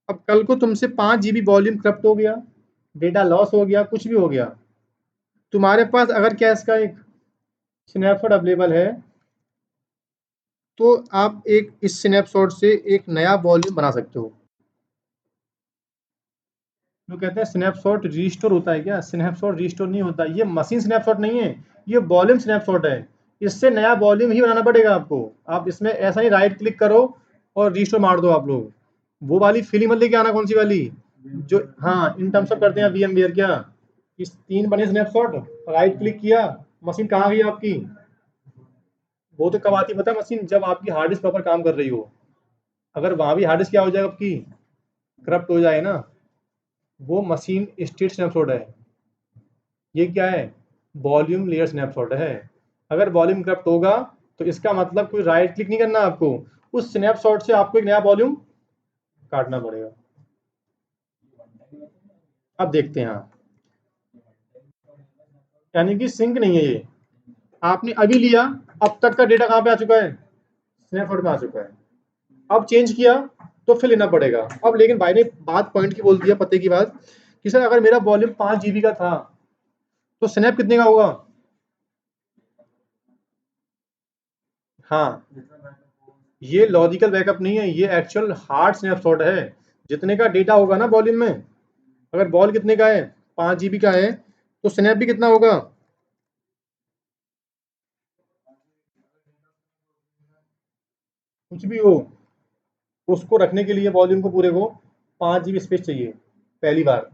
अब कल को तुमसे 5 जीबी वॉल्यूम करप्ट हो गया, डेटा लॉस हो गया, कुछ भी हो गया, तुम्हारे पास अगर क्या इसका एक स्नैपशॉट अवेलेबल है, तो आप एक इस स्नैपशॉट से एक नया वॉल्यूम बना सकते हो। जो कहते हैं स्नैपशॉट रिस्टोर होता है, क्या स्नैपशॉट रिस्टोर नहीं होता, ये मशीन स्नैपशॉट नहीं है, ये वॉल्यूम स्नैपशॉट है। इससे नया वॉल्यूम ही बनाना पड़ेगा आपको। आप इसमें ऐसा ही राइट क्लिक करो और रिस्टोर मार दो आप लोग। वो वाली फीलिंग मत लेके आना, कौन सी वाली जो, हाँ इन टर्म्स ऑफ करते हैं वीएमवीआर, क्या इस 3 बने स्नैपशॉट, राइट क्लिक किया, मशीन कहाँ गई आपकी। वो तो कब आती पता है मशीन, जब आपकी हार्ड डिस्क प्रॉपर काम कर रही हो। अगर वहां भी हार्ड डिस्क क्या हो जाएगा आपकी, करप्ट हो जाए ना, वो मशीन स्टेट स्नैपशॉट है। ये क्या है, वॉल्यूम लेयर स्नैपशॉट है। अगर वॉल्यूम करप्ट होगा तो इसका मतलब कोई राइट क्लिक नहीं करना आपको, उस स्नैपशॉट से आपको एक नया वॉल्यूम काटना पड़ेगा। अब देखते हैं, हाँ, यानी कि सिंक नहीं है ये। आपने अभी लिया, अब तक का डेटा कहाँ पे आ चुका है, स्नैपशॉट में आ चुका है। अब चेंज किया तो फिर लेना पड़ेगा। अब लेकिन भाई ने बात पॉइंट की बोल दिया, पते की बात, कि सर अगर मेरा वॉल्यूम 5 जीबी का था तो स्नैप कितने का होगा? हाँ, ये लॉजिकल बैकअप नहीं है, ये एक्चुअल हार्ड स्नैपशॉट है। जितने का डेटा होगा ना वॉल्यूम में, अगर बॉल कितने का है, 5 GB का है, तो स्नैप भी कितना होगा? कुछ भी हो, उसको रखने के लिए वॉल्यूम को पूरे को 5 GB स्पेस चाहिए पहली बार।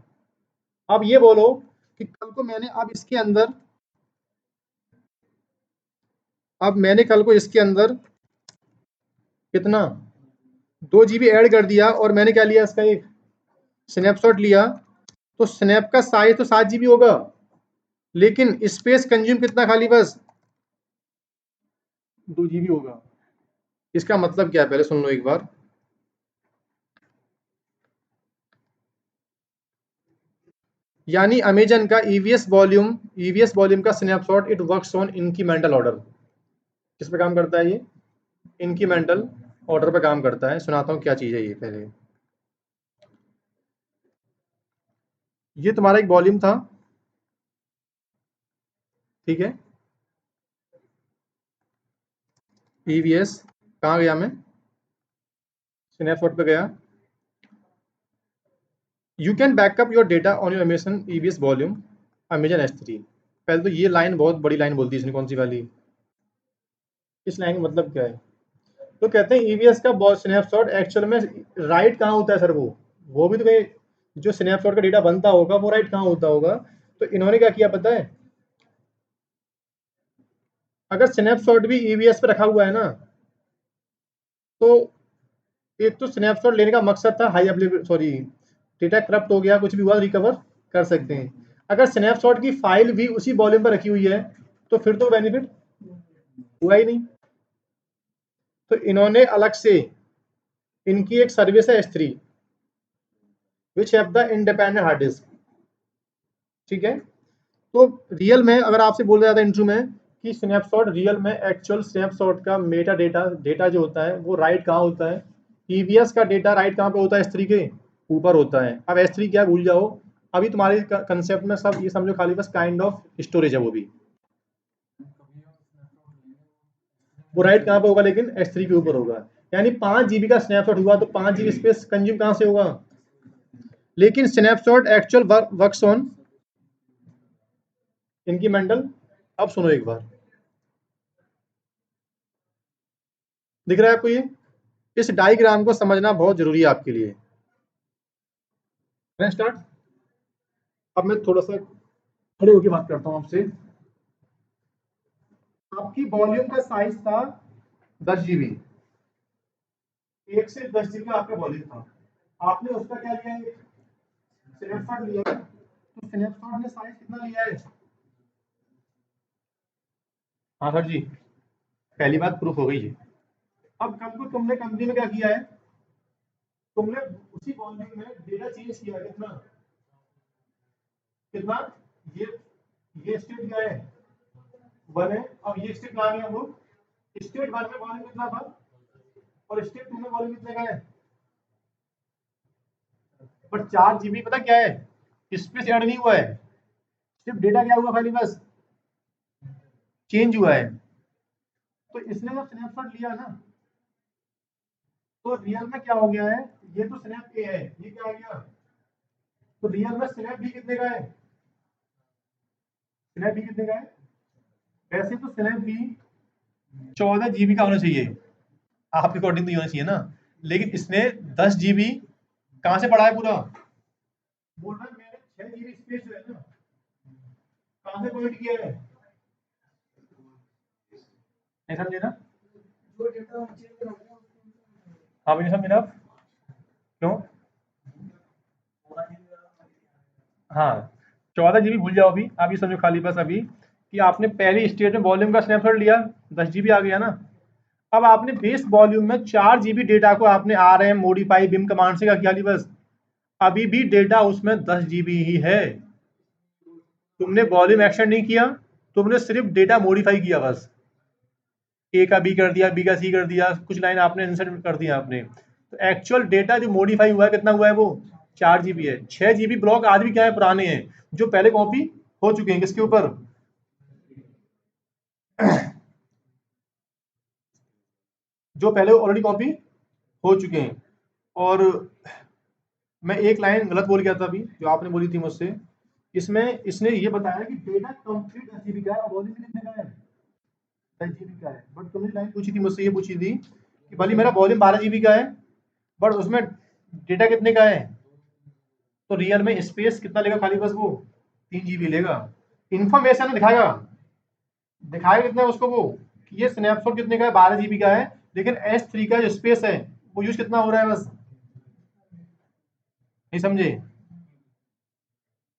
अब ये बोलो कि कल को मैंने कल को इसके अंदर कितना 2 GB ऐड कर दिया, और मैंने क्या लिया, इसका एक स्नैपशॉट लिया, तो स्नैप का साइज तो 7 GB होगा, लेकिन स्पेस कंज्यूम कितना खाली बस 2 GB होगा। इसका मतलब क्या है, पहले सुन लो एक बार। यानी अमेजन का ईवीएस वॉल्यूम का snapshot it works on incremental order. किस पे काम करता है ये? इंक्रीमेंटल ऑर्डर पे काम करता है। सुनाता हूँ क्या चीज़ है ये पहले। ये तुम्हारा एक वॉल्यूम था, ठीक है, ईवीएस। कहाँ गया मैं? स्नैपशॉट पे गया। You can backup your data on your Amazon EVS volume Amazon S3। पहले तो ये लाइन बहुत बड़ी लाइन बोलती है इसने, कौन सी वाली? इस लाइन का मतलब क्या है? तो कहते हैं ईवीएस का स्नैपशॉट एक्चुअल में राइट कहाँ होता है सर? वो भी तो कहीं, जो स्नैपशॉट का डेटा बनता होगा वो राइट कहाँ होता होगा? तो इन्होंने क्या किया पता है, अगर स्नैपशॉट भी ईवीएस पे रखा हुआ है ना, तो एक तो स्नैपशॉट लेने का मकसद था high available, sorry, data corrupt हो गया, कुछ भी हुआ, रिकवर कर सकते हैं। अगर स्नैपशॉट की फाइल भी उसी वॉल्यूम पर रखी हुई है, तो फिर तो बेनिफिट हुआ ही नहीं। तो इन्होंने अलग से, इनकी एक सर्विस है S3 which have the independent hard disk, ठीक है। तो रियल में अगर आपसे बोल रहा था इंटरव्यू में कि स्नैपशॉट रियल में एक्चुअल स्नैपशॉट का मेटा डेटा डेटा जो होता है वो राइट कहाँ होता है? ईवीएस का डेटा राइट कहाँ पे होता है? S3 के ऊपर होता है। अब S3 क्या, भूल जाओ, अभी तुम्हारे कंसेप्ट में सब ये समझो खाली बस काइंड ऑफ स्टोरेज है। वो राइट कहाँ पे होगा? लेकिन S3 के ऊपर होगा। यानी 5 GB का स्नैपशॉट हुआ तो 5 GB स्पेस कंज्यूम कहाँ से होगा? लेकिन snapshot actual works on incremental. अब सुनो एक बार, दिख रहा है आपको ये? इस डायग्राम को समझना बहुत जरूरी है आपके लिए। मैं स्टार्ट, अब मैं थोड़ा सा खड़े होकर बात करता हूँ आपसे। आपकी वॉल्यूम का साइज था 10 GB, 1 से 10 GB का आपका वॉल्यूम था। आपने उसका क्या लिया है, स्नैपशॉट लिया है, तो स्नैपशॉट ने साइज कितना लिया है? हाँ सर जी, पहली बात प्रूफ हो गई जी। अब कल को तुमने कंपनी में क्या किया है, तुमने उसी वॉल्यूम में डेटा चेंज किया है। कितना कितना? ये ये स्टेट क्या है, 1 है। अब ये स्टेट कहाँ गया? वो स्टेट 1 में वॉल्यूम कितना था, और स्टेट 2 में वॉल्यूम कितने का है? पर 4 GB पता क्या है, स्पेस ऐड नहीं हुआ है, सिर्फ डेटा क्या हुआ, खाली बस चेंज हुआ है। तो इसने जब स्नैपशॉट लिया ना, तो रियल में क्या हो गया है, ये तो स्नैप ए है, ये क्या हो गया, तो रियल में स्नैप बी कितने का है? स्नैप बी कितने का है? वैसे तो स्नैप बी 14 GB का होना चाहिए, आपके अकॉर्डिंग तो ये होना चाहिए ना, लेकिन इसने 10 GB कहाँ से बढ़ा है पूरा? बोल रहा है मैंने 6 GB स्पेस जो है ना, कहाँ से पॉइंट किया है? नहीं समझे ना? हाँ भी नहीं समझे ना आप? क्यों? हाँ, 14 GB भूल जाओ अभी, अभी समझो खाली बस अभी कि आपने पहली स्टेज में वॉल्यूम का स्नैपशॉट लिया, 10 GB आ गया ना। अब आपने बेस वॉल्यूम में 4 GB डेटा को आपने RM मॉडिफाई बिम कमांड से क्या किया? बस अभी भी डेटा उसमें 10 GB ही है। तुमने वॉल्यूम एक्सटेंड नहीं किया, तुमने सिर्फ डेटा मॉडिफाई किया बस। ए का बी कर दिया, बी का सी कर दिया, कुछ लाइन आपने इंसर्ट कर दिया आपने। तो एक्चुअल डेटा जो मॉडिफाई हुआ है कितना हुआ है? वो 4 GB है। 6 GB ब्लॉक आज भी क्या है, पुराने हैं, जो पहले कॉपी हो चुके हैं, किसके ऊपर? जो पहले ऑलरेडी कॉपी हो चुके हैं। और मैं एक लाइन गलत बोल गया था अभी, जो आपने बोली थी मुझसे। इसमें इसने ये बताया कि डेटा कंप्लीट एसजीबी का है और वॉल्यूम कितने का है? 10 जीबी का है। बट तुमने लाइन पूछी थी मुझसे, ये पूछी थी कि भले मेरा वॉल्यूम 12 जीबी का है, बट उसमें डेटा कितने का है? तो रियल में स्पेस कितना लेगा खाली, बस वो 3 जीबी लेगा। इंफॉर्मेशन दिखाएगा, दिखाएगा कितना है उसको वो, कि ये स्नैपशॉट कितने का है, 12 जीबी का है, लेकिन S3 का जो स्पेस है वो यूज कितना हो रहा है, बस। नहीं समझे?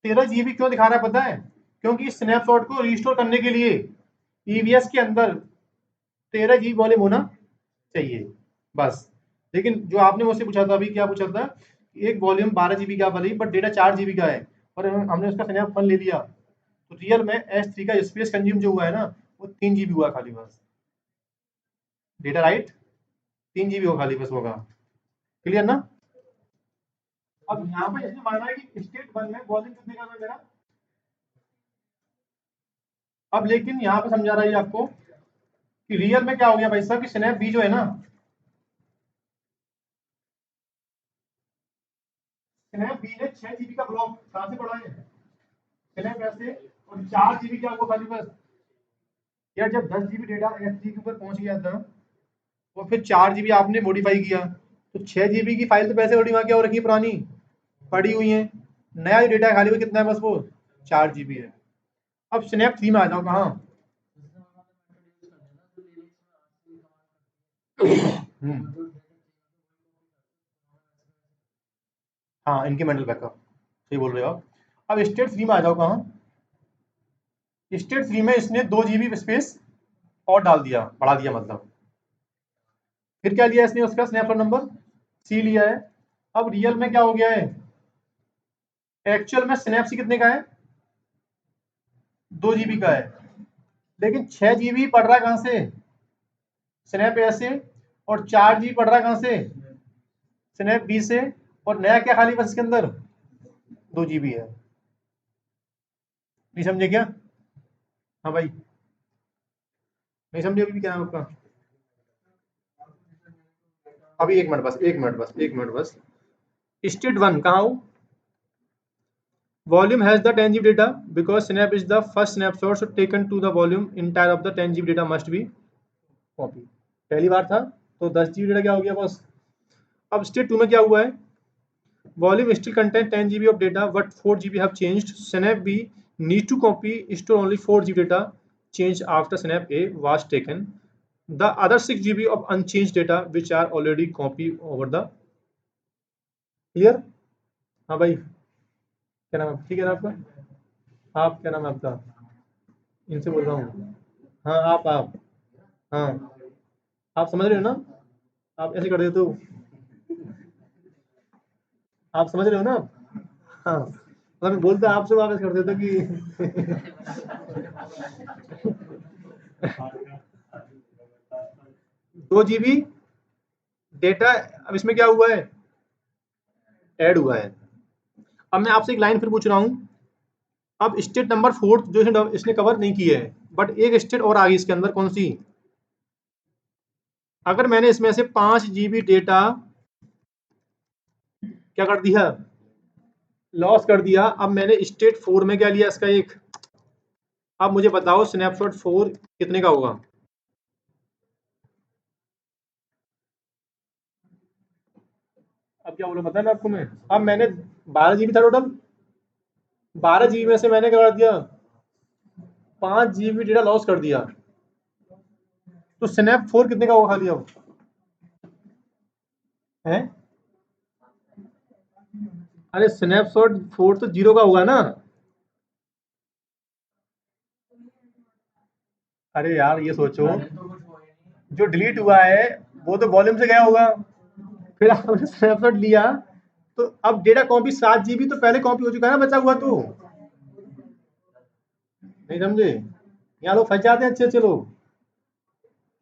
13 जीबी क्यों दिखा रहा है पता है? क्योंकि स्नैपशॉट को रिस्टोर करने के लिए ईवीएस के अंदर 13 जीबी वॉल्यूम होना चाहिए, बस। लेकिन जो आपने मुझसे पूछा था अभी, क्या पूछा था? एक वॉल्यूम 12 जीबी का भले, बट डेटा 4 जीबी का है, और हमने उसका स्नैप फन ले लिया, तो रियल में S3 का स्पेस कंज्यूम जो हुआ है ना, वो 3 जीबी हुआ खाली, बस। डेटा राइट 3 जीबी हो खाली, बस होगा। क्लियर ना? अब यहाँ पर इसने माना है कि स्टेट 1 में वॉल्यूम कितने का था मेरा। अब लेकिन यहाँ पे समझा रहा है आपको कि रियल में क्या हो गया भाई साहब, कि स्नैप बी जो है ना, स्नैप बी ने 6 जीबी का ब्लॉक कहाँ से बढ़ा है, स्नैप ऐसे, और 4 जीबी क्या हुआ खाली, बस। यार जब 10 जीबी डेटा S3 के ऊपर पहुंच गया था, और फिर 4 जीबी आपने मॉडिफाई किया, तो 6 जीबी की फाइल तो पैसे ऑलरेडी वहां क्या हो रखी है, पुरानी पड़ी हुई है। नया जो डेटा है खाली वो कितना है, बस वो 4 जीबी है। अब स्नैप 3 में आ जाओ, कहाँ? हम्म, हाँ, इंक्रीमेंटल बैकअप, सही बोल रहे हो आप। अब स्टेट 3 में आ जाओ, कहाँ? स्टेट 3 में इसने 2 जीबी स्पेस और डाल दिया, बढ़ा दिया मतलब। फिर क्या लिया इसने, उसका स्नैपशॉट नंबर सी लिया है। अब रियल में क्या हो गया है, एक्चुअल में स्नैप सी कितने का है, 2 जीबी का है, लेकिन 6 जीबी पढ़ रहा है कहाँ से, स्नैप ए से, और 4 जीबी पढ़ रहा है कहाँ से, स्नैप बी से, और नया क्या खाली बस इसके अंदर 2 जीबी है। नहीं समझे क्या? हाँ भाई, नहीं समझे अभी भी, क्या है आपका? अभी 1 मिनट बस, 1 मिनट बस, 1 मिनट बस। स्टेट 1 कहाँ हो? Volume has the 10 GB data because Snap is the first snapshot so taken to the volume entire of the 10 GB data must be copy। पहली बार था तो 10 GB डेटा क्या हो गया बस। अब स्टेट 2 में क्या हुआ है, volume still contain 10 GB of data but 4 GB have changed। Snap B need to copy store only 4 GB data changed after Snap A was taken। The other 6 GB of unchanged data which are already copy over the। Clear? हाँ भाई, क्या नाम है, ठीक है ना आपका? आप क्या नाम है आपका? इनसे बोल रहा हूँ। हाँ आप हाँ, आप समझ रहे हो ना? आप ऐसे कर देते हो, आप समझ रहे हो ना? हाँ, मतलब मैं बोलता आपसे, आप ऐसे कर देते हो कि 2 GB डेटा अब इसमें क्या हुआ है, ऐड हुआ है। अब मैं आपसे एक लाइन फिर पूछ रहा हूँ। अब स्टेट नंबर 4 जो इसने कवर नहीं की है, बट एक स्टेट और आ गई इसके अंदर, कौन सी? अगर मैंने इसमें से 5 GB डेटा क्या कर दिया, लॉस कर दिया, अब मैंने स्टेट 4 में क्या लिया इसका एक। अब मुझे बताओ स्नैपशॉट 4 कितने का होगा? अब क्या बोला पता है आपको मैं? अब मैंने 12 GB था टोटल, 12 GB में से मैंने क्या कर दिया, 5 GB डेटा लॉस कर दिया, तो स्नैप 4 कितने का होगा खाली अब है? अरे स्नैपशॉट 4 तो 0 का होगा ना। अरे यार ये सोचो, जो डिलीट हुआ है वो तो वॉल्यूम से गया होगा, फिर आपने स्नैपशॉट लिया, तो अब डेटा कॉपी 7 GB तो पहले कॉपी हो चुका है ना, बचा हुआ तो। नहीं समझे? यहाँ लोग फंस जाते हैं अच्छे अच्छे लोग।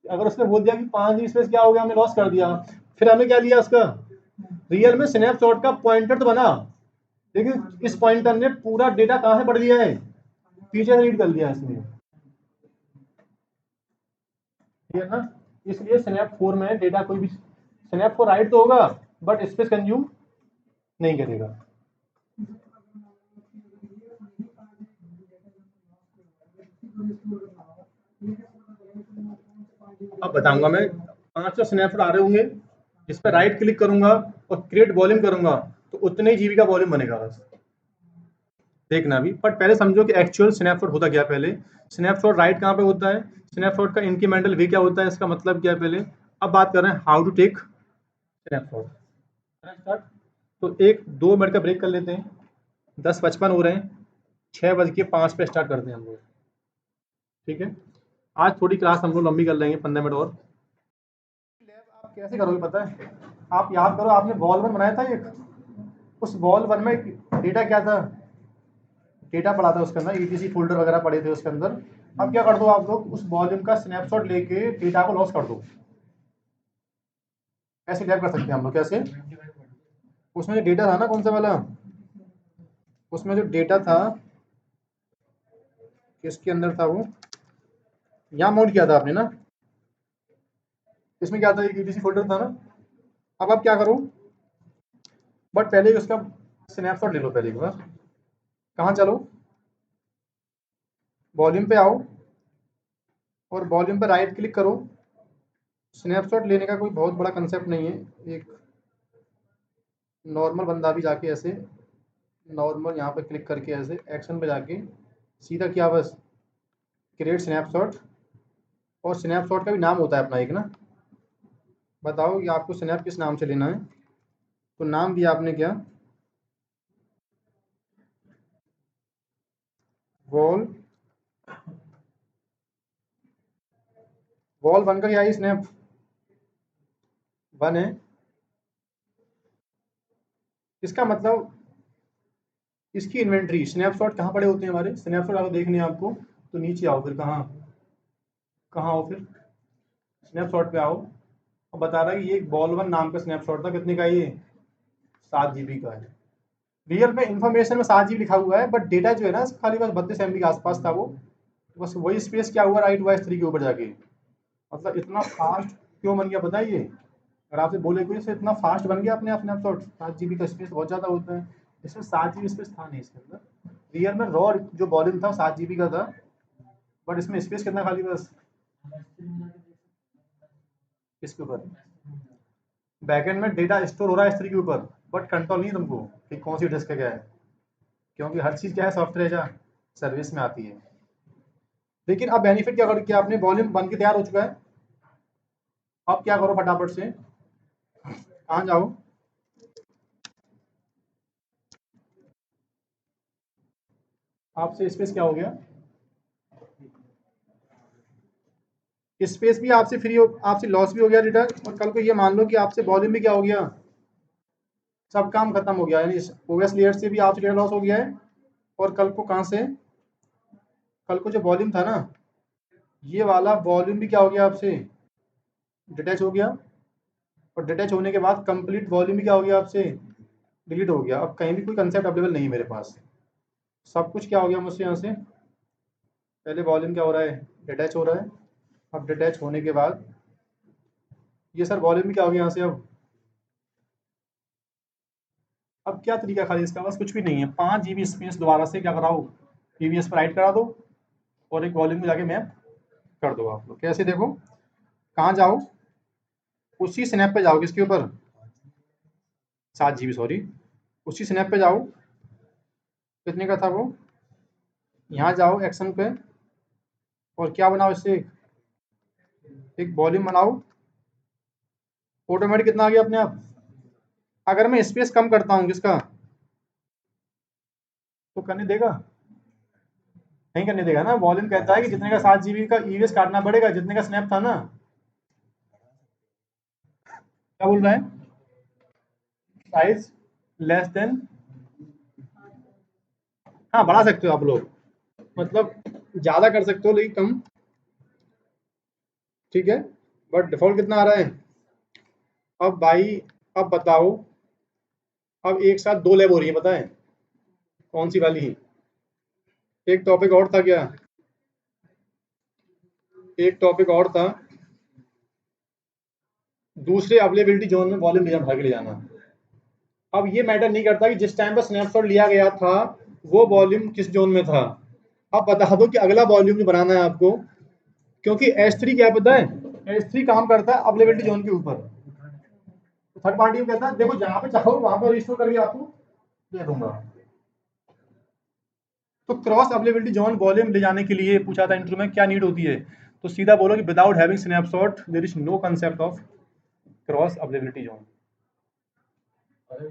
अगर उसने बोल दिया कि 5 GB स्पेस क्या हो गया, हमने लॉस कर दिया, फिर हमें क्या लिया उसका, रियल में स्नैपशॉट का पॉइंटर तो बना, लेकिन इस पॉइंटर ने पूरा डेटा कहाँ से पढ़ लिया है, पीछे से रीड कर लिया इसने, ठीक है ना। इसलिए स्नैप 4 में डेटा कोई भी, स्नैप 4 राइट तो होगा बट स्पेस कंज्यूम नहीं करेगा। अब बताऊंगा मैं, 500 स्नैपशॉट आ रहे होंगे, जिस पर राइट क्लिक करूंगा और क्रिएट वॉल्यूम करूंगा तो उतने ही जीबी का वॉल्यूम बनेगा बस, देखना भी। बट पहले समझो कि एक्चुअल स्नैपशॉट होता क्या है। पहले स्नैपशॉट राइट कहाँ पे होता है, स्नैपशॉट का इंक्रीमेंटल वे क्या होता है, इसका मतलब क्या है पहले। अब बात कर रहे हैं how to take snapshot. Start. तो एक 2 मिनट का ब्रेक कर लेते हैं, 10:55 हो रहे हैं, 6:05 पे स्टार्ट करते हैं हम लोग, ठीक है। आज थोड़ी क्लास हम लोग लंबी कर लेंगे, 15 मिनट और। लैब आप कैसे करोगे पता है, आप याद करो आपने वॉल 1 बनाया था एक, उस वॉल 1 में डेटा क्या था, डेटा पड़ा था उसके अंदर, ईटीसी फोल्डर वगैरह पड़े थे उसके अंदर। अब क्या कर दो आप लोग, उस वॉल्यूम का स्नैपशॉट लेके डेटा को लॉस कर दो। ऐसे लैब कर सकते हैं हम लोग, कैसे, उसमें जो डेटा था ना, कौन सा वाला, उसमें जो डेटा था किसके अंदर था वो, यहाँ माउंट किया था आपने ना, इसमें क्या था, एक ईटीसी फोल्डर था ना। अब आप क्या करो, बट पहले उसका स्नैपशॉट ले लो पहले एक बार। कहाँ चलो, वॉल्यूम पे आओ और वॉल्यूम पे राइट क्लिक करो। स्नैपशॉट लेने का कोई बहुत बड़ा कंसेप्ट नहीं है, एक नॉर्मल बंदा भी जाके ऐसे नॉर्मल यहाँ पे क्लिक करके ऐसे एक्शन पे जाके सीधा किया बस, क्रिएट स्नैपशॉट। और स्नैपशॉट का भी नाम होता है अपना एक ना, बताओ कि आपको स्नैप किस नाम से लेना है। तो नाम दिया आपने क्या, वॉल, वॉल 1 का क्या है, स्नैप 1 है। इसका मतलब इसकी इन्वेंट्री, स्नैपशॉट कहाँ पड़े होते हैं हमारे, स्नैपशॉट अगर देखने हैं आपको तो नीचे आओ, फिर कहाँ कहाँ आओ, फिर स्नैपशॉट पे आओ। और बता रहा है कि ये बॉल 1 नाम का स्नैपशॉट था, कितने का, ये 7 GB का है। रियल में इन्फॉर्मेशन में 7 GB लिखा हुआ है, बट डेटा जो है ना खाली बस 32 MB के आसपास था वो, बस वही स्पेस क्या हुआ, राइट वाइस 3 के ऊपर जाके। मतलब इतना फास्ट क्यों बन गया पता है ये, अगर आपसे बोले कोई से इतना फास्ट बन गया अपने आप स्नैपशॉट, 7 GB का स्पेस बहुत ज़्यादा होता है, इसमें 7 GB स्पेस था नहीं इसके अंदर। रियल में रॉ जो वॉल्यूम था 7 GB का था, बट इसमें स्पेस कितना खाली बस, इसके ऊपर बैकएंड में डेटा स्टोर हो रहा है S3 के ऊपर, बट कंट्रोल नहीं तुमको कि कौन सी डिस्क का क्या है, क्योंकि हर चीज़ क्या है, सॉफ्टवेयर या सर्विस में आती है। लेकिन अब बेनिफिट क्या कर किया आपने, वॉल्यूम बन के तैयार हो चुका है। अब क्या करो फटाफट से, कहाँ जाओ, आपसे स्पेस क्या हो गया, स्पेस भी आपसे फ्री हो, आपसे लॉस भी हो गया डेटा, और कल को ये मान लो कि आपसे वॉल्यूम भी क्या हो गया, सब काम खत्म हो गया, यानी ओएस लेयर से भी आपसे डेटा लॉस हो गया है। और कल को कहाँ से, कल को जो वॉल्यूम था ना, ये वाला वॉल्यूम भी क्या हो गया, आपसे डिटैच हो गया। और डिटैच होने के बाद कंप्लीट वॉल्यूम भी क्या हो गया, आपसे डिलीट हो गया। अब कहीं भी कोई कंसेप्ट अवेलेबल नहीं है मेरे पास, सब कुछ क्या हो गया मुझसे यहाँ से। पहले वॉल्यूम क्या हो रहा है, डिटैच हो रहा है। अब डिटैच होने के बाद ये सर वॉल्यूम भी क्या हो गया यहाँ से। अब क्या तरीका खाली इसका, बस कुछ भी नहीं है, 5 GB स्पेस दोबारा से क्या कराओ, पीवीएस पर राइट करा दो और एक वॉल्यूम में जाके मैप कर दो। आप लोग कैसे देखो, कहाँ जाओ, उसी स्नैप पे जाओ, किसके ऊपर, 7 GB सॉरी, उसी स्नैप पे जाओ, कितने का था वो, यहाँ जाओ एक्शन पे, और क्या बनाओ इससे, एक वॉल्यूम बनाओ। ऑटोमेटिक कितना आ गया अपने आप। अगर मैं स्पेस कम करता हूँ किसका, तो करने देगा, नहीं करने देगा ना। वॉल्यूम कहता है कि जितने का 7 GB का ईवीएस काटना पड़ेगा, जितने का स्नैप था ना। क्या बोल रहा है, साइज लेस देन, हाँ बढ़ा सकते हो आप लोग, मतलब ज़्यादा कर सकते हो लेकिन कम, ठीक है। बट डिफ़ॉल्ट कितना आ रहा है। अब भाई, अब बताओ, अब एक साथ 2 लैब हो रही है, पता है कौन सी वाली, एक टॉपिक और था क्या, एक टॉपिक और था, दूसरे अवेलेबिलिटी जोन में वॉल्यूम डिजाइन भर के ले जाना। अब ये मैटर नहीं करता कि जिस टाइम पर स्नैपशॉट लिया गया था वो वॉल्यूम किस जोन में था। अब बता दो कि अगला वॉल्यूम जो बनाना है आपको, क्योंकि S3 क्या पता है, S3 काम करता है अवेलेबिलिटी जोन के ऊपर। थर्ड पार्टी कहता है देखो जहां पे चाहो वहां पर रिस्टोर करके आपको दे दूंगा। तो क्रॉस अवेलेबिलिटी जोन वॉल्यूम ले जाने के लिए पूछा था इंटरव्यू में क्या नीड होती है, तो सीधा बोलो कि without having snapshot there is no concept of cross availability zone.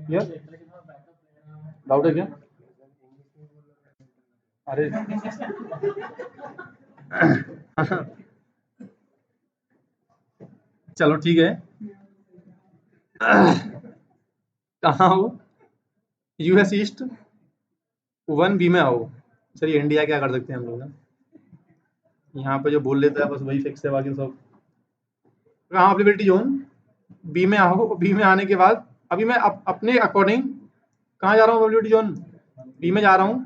Yes doubt है क्या? अरे चलो ठीक है। कहाँ हो? US ईस्ट 1B में आओ। चलिए इंडिया क्या कर सकते हैं हम लोग ना, यहाँ पे जो बोल लेता है बस वही फिक्स है, बाकी सब कहाँ अवेलेबिलिटी जोन बी में आओ। बी में आने के बाद अभी मैं अपने अकॉर्डिंग कहाँ जा रहा हूँ, अवेलेबिलिटी जोन बी में जा रहा हूँ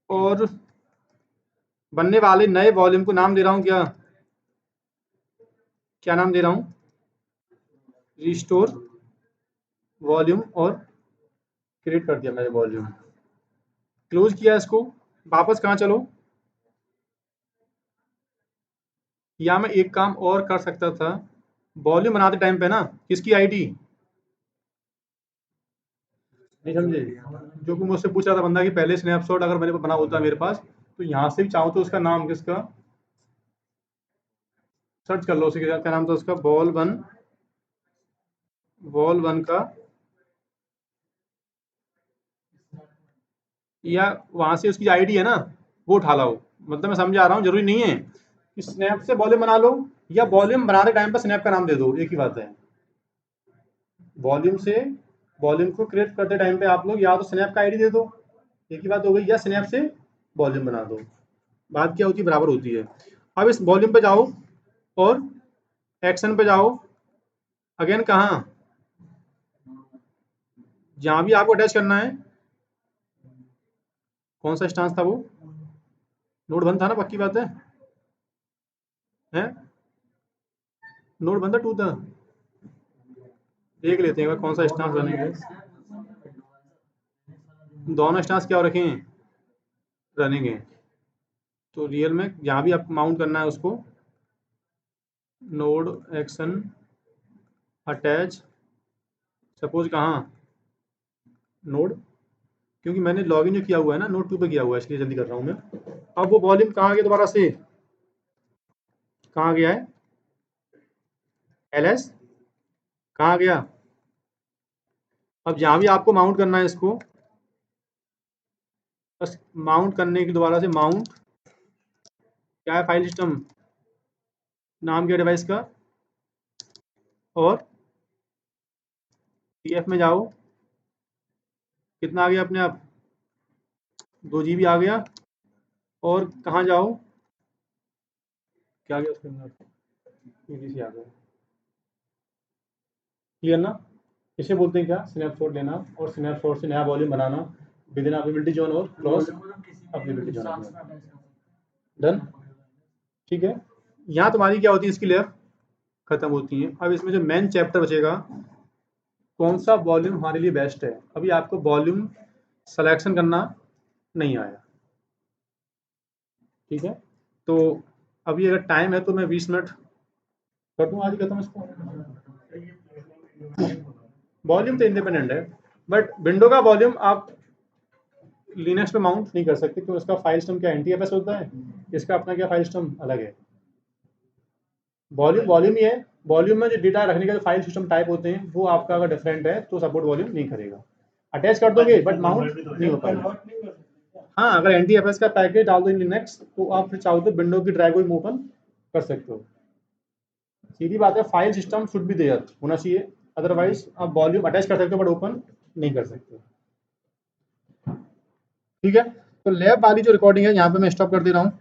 और बनने वाले नए वॉल्यूम को नाम दे रहा हूँ क्या, क्या नाम दे रहा हूँ, रिस्टोर वॉल्यूम, और क्रिएट कर दिया मैंने वॉल्यूम, क्लोज किया इसको। वापस कहाँ चलो, या मैं एक काम और कर सकता था, वॉल्यूम बनाते टाइम पे ना किसकी आईडी नहीं समझे, जो कि मुझसे पूछ रहा था बंदा कि पहले स्नैपशॉट अगर मेरे को बना होता मेरे पास तो यहाँ से भी चाहूँ तो उसका नाम किसका सर्च कर लो, उसी के क्या नाम था उसका, वॉल वन का, या वहां से उसकी आईडी है ना वो उठा लाओ। मतलब मैं समझा रहा हूँ, जरूरी नहीं है कि स्नैप से वॉल्यूम बना लो या वॉल्यूम बनाते टाइम पर स्नैप का नाम दे दो, एक ही बात है। वॉल्यूम से वॉल्यूम को क्रिएट करते टाइम पे आप लोग या तो स्नैप का आईडी दे दो, एक ही बात हो गई, या स्नैप से वॉल्यूम बना दो, बात क्या होती है बराबर होती है। अब इस वॉल्यूम पे जाओ और एक्शन पे जाओ, अगेन कहाँ, जहाँ भी आपको अटैच करना है, कौन सा स्टांस था वो, नोड 1 था ना, पक्की बात है, हैं नोड 1 था 2 था, देख लेते हैं कौन सा स्टांस बनेगा। दोनों स्टांस क्या हो रखे हैं, रनिंग है। तो रियल में यहाँ भी आपको माउंट करना है उसको, नोड एक्शन अटैच, सपोज कहाँ, नोड, क्योंकि मैंने लॉगिन जो किया हुआ है ना नोड 2 पे किया हुआ है इसलिए जल्दी कर रहा हूँ मैं। अब वो वॉल्यूम कहाँ गया दोबारा से, कहाँ गया है, LS कहाँ गया। अब जहाँ भी आपको माउंट करना है इसको, बस माउंट करने की दोबारा से माउंट, क्या है फाइल सिस्टम, नाम क्या डिवाइस का, और TF में जाओ, कितना आ गया अपने आप, 2 GB आ गया, और कहाँ जाओ, क्या आ गया उसके अंदर, EDC आ गया, क्लियर ना। इसे बोलते हैं क्या, स्नैपशॉट लेना और स्नैपशॉट से नया volume banana with in availability zone और क्रॉस अवेलेबिलिटी जोन। डन, ठीक है। यहाँ तुम्हारी क्या होती है, इसकी लेयर खत्म होती है। अब इसमें जो मेन चैप्टर बचेगा, कौन सा वॉल्यूम हमारे लिए बेस्ट है। अभी आपको वॉल्यूम सिलेक्शन करना नहीं आया, ठीक है। तो अभी अगर टाइम है तो मैं 20 मिनट कर दूँ आज खत्म इसको। वॉल्यूम तो इंडिपेंडेंट है, बट विंडो का वॉल्यूम आप लिनक्स पे माउंट नहीं कर सकते क्योंकि उसका फाइल सिस्टम क्या NTFS होता है, इसका अपना क्या फाइल सिस्टम अलग है। वॉल्यूम वॉल्यूम ही है, वॉल्यूम में जो डेटा रखने का जो फाइल सिस्टम टाइप होते हैं वो आपका अगर डिफरेंट है तो सपोर्ट वॉल्यूम नहीं करेगा। अटैच कर दोगे बट माउंट नहीं हो पाएगा। हाँ, अगर NTFS का पैकेज डाल दो लिनक्स तो आप फिर चाहो तो विंडो की ड्राइव को ओपन कर सकते हो। सीधी बात है, file system should be there होना चाहिए, अदरवाइज आप वॉल्यूम अटैच कर सकते हो बट ओपन नहीं कर सकते, ठीक है। तो लैब वाली जो रिकॉर्डिंग है यहाँ पे मैं स्टॉप कर दे रहा हूँ।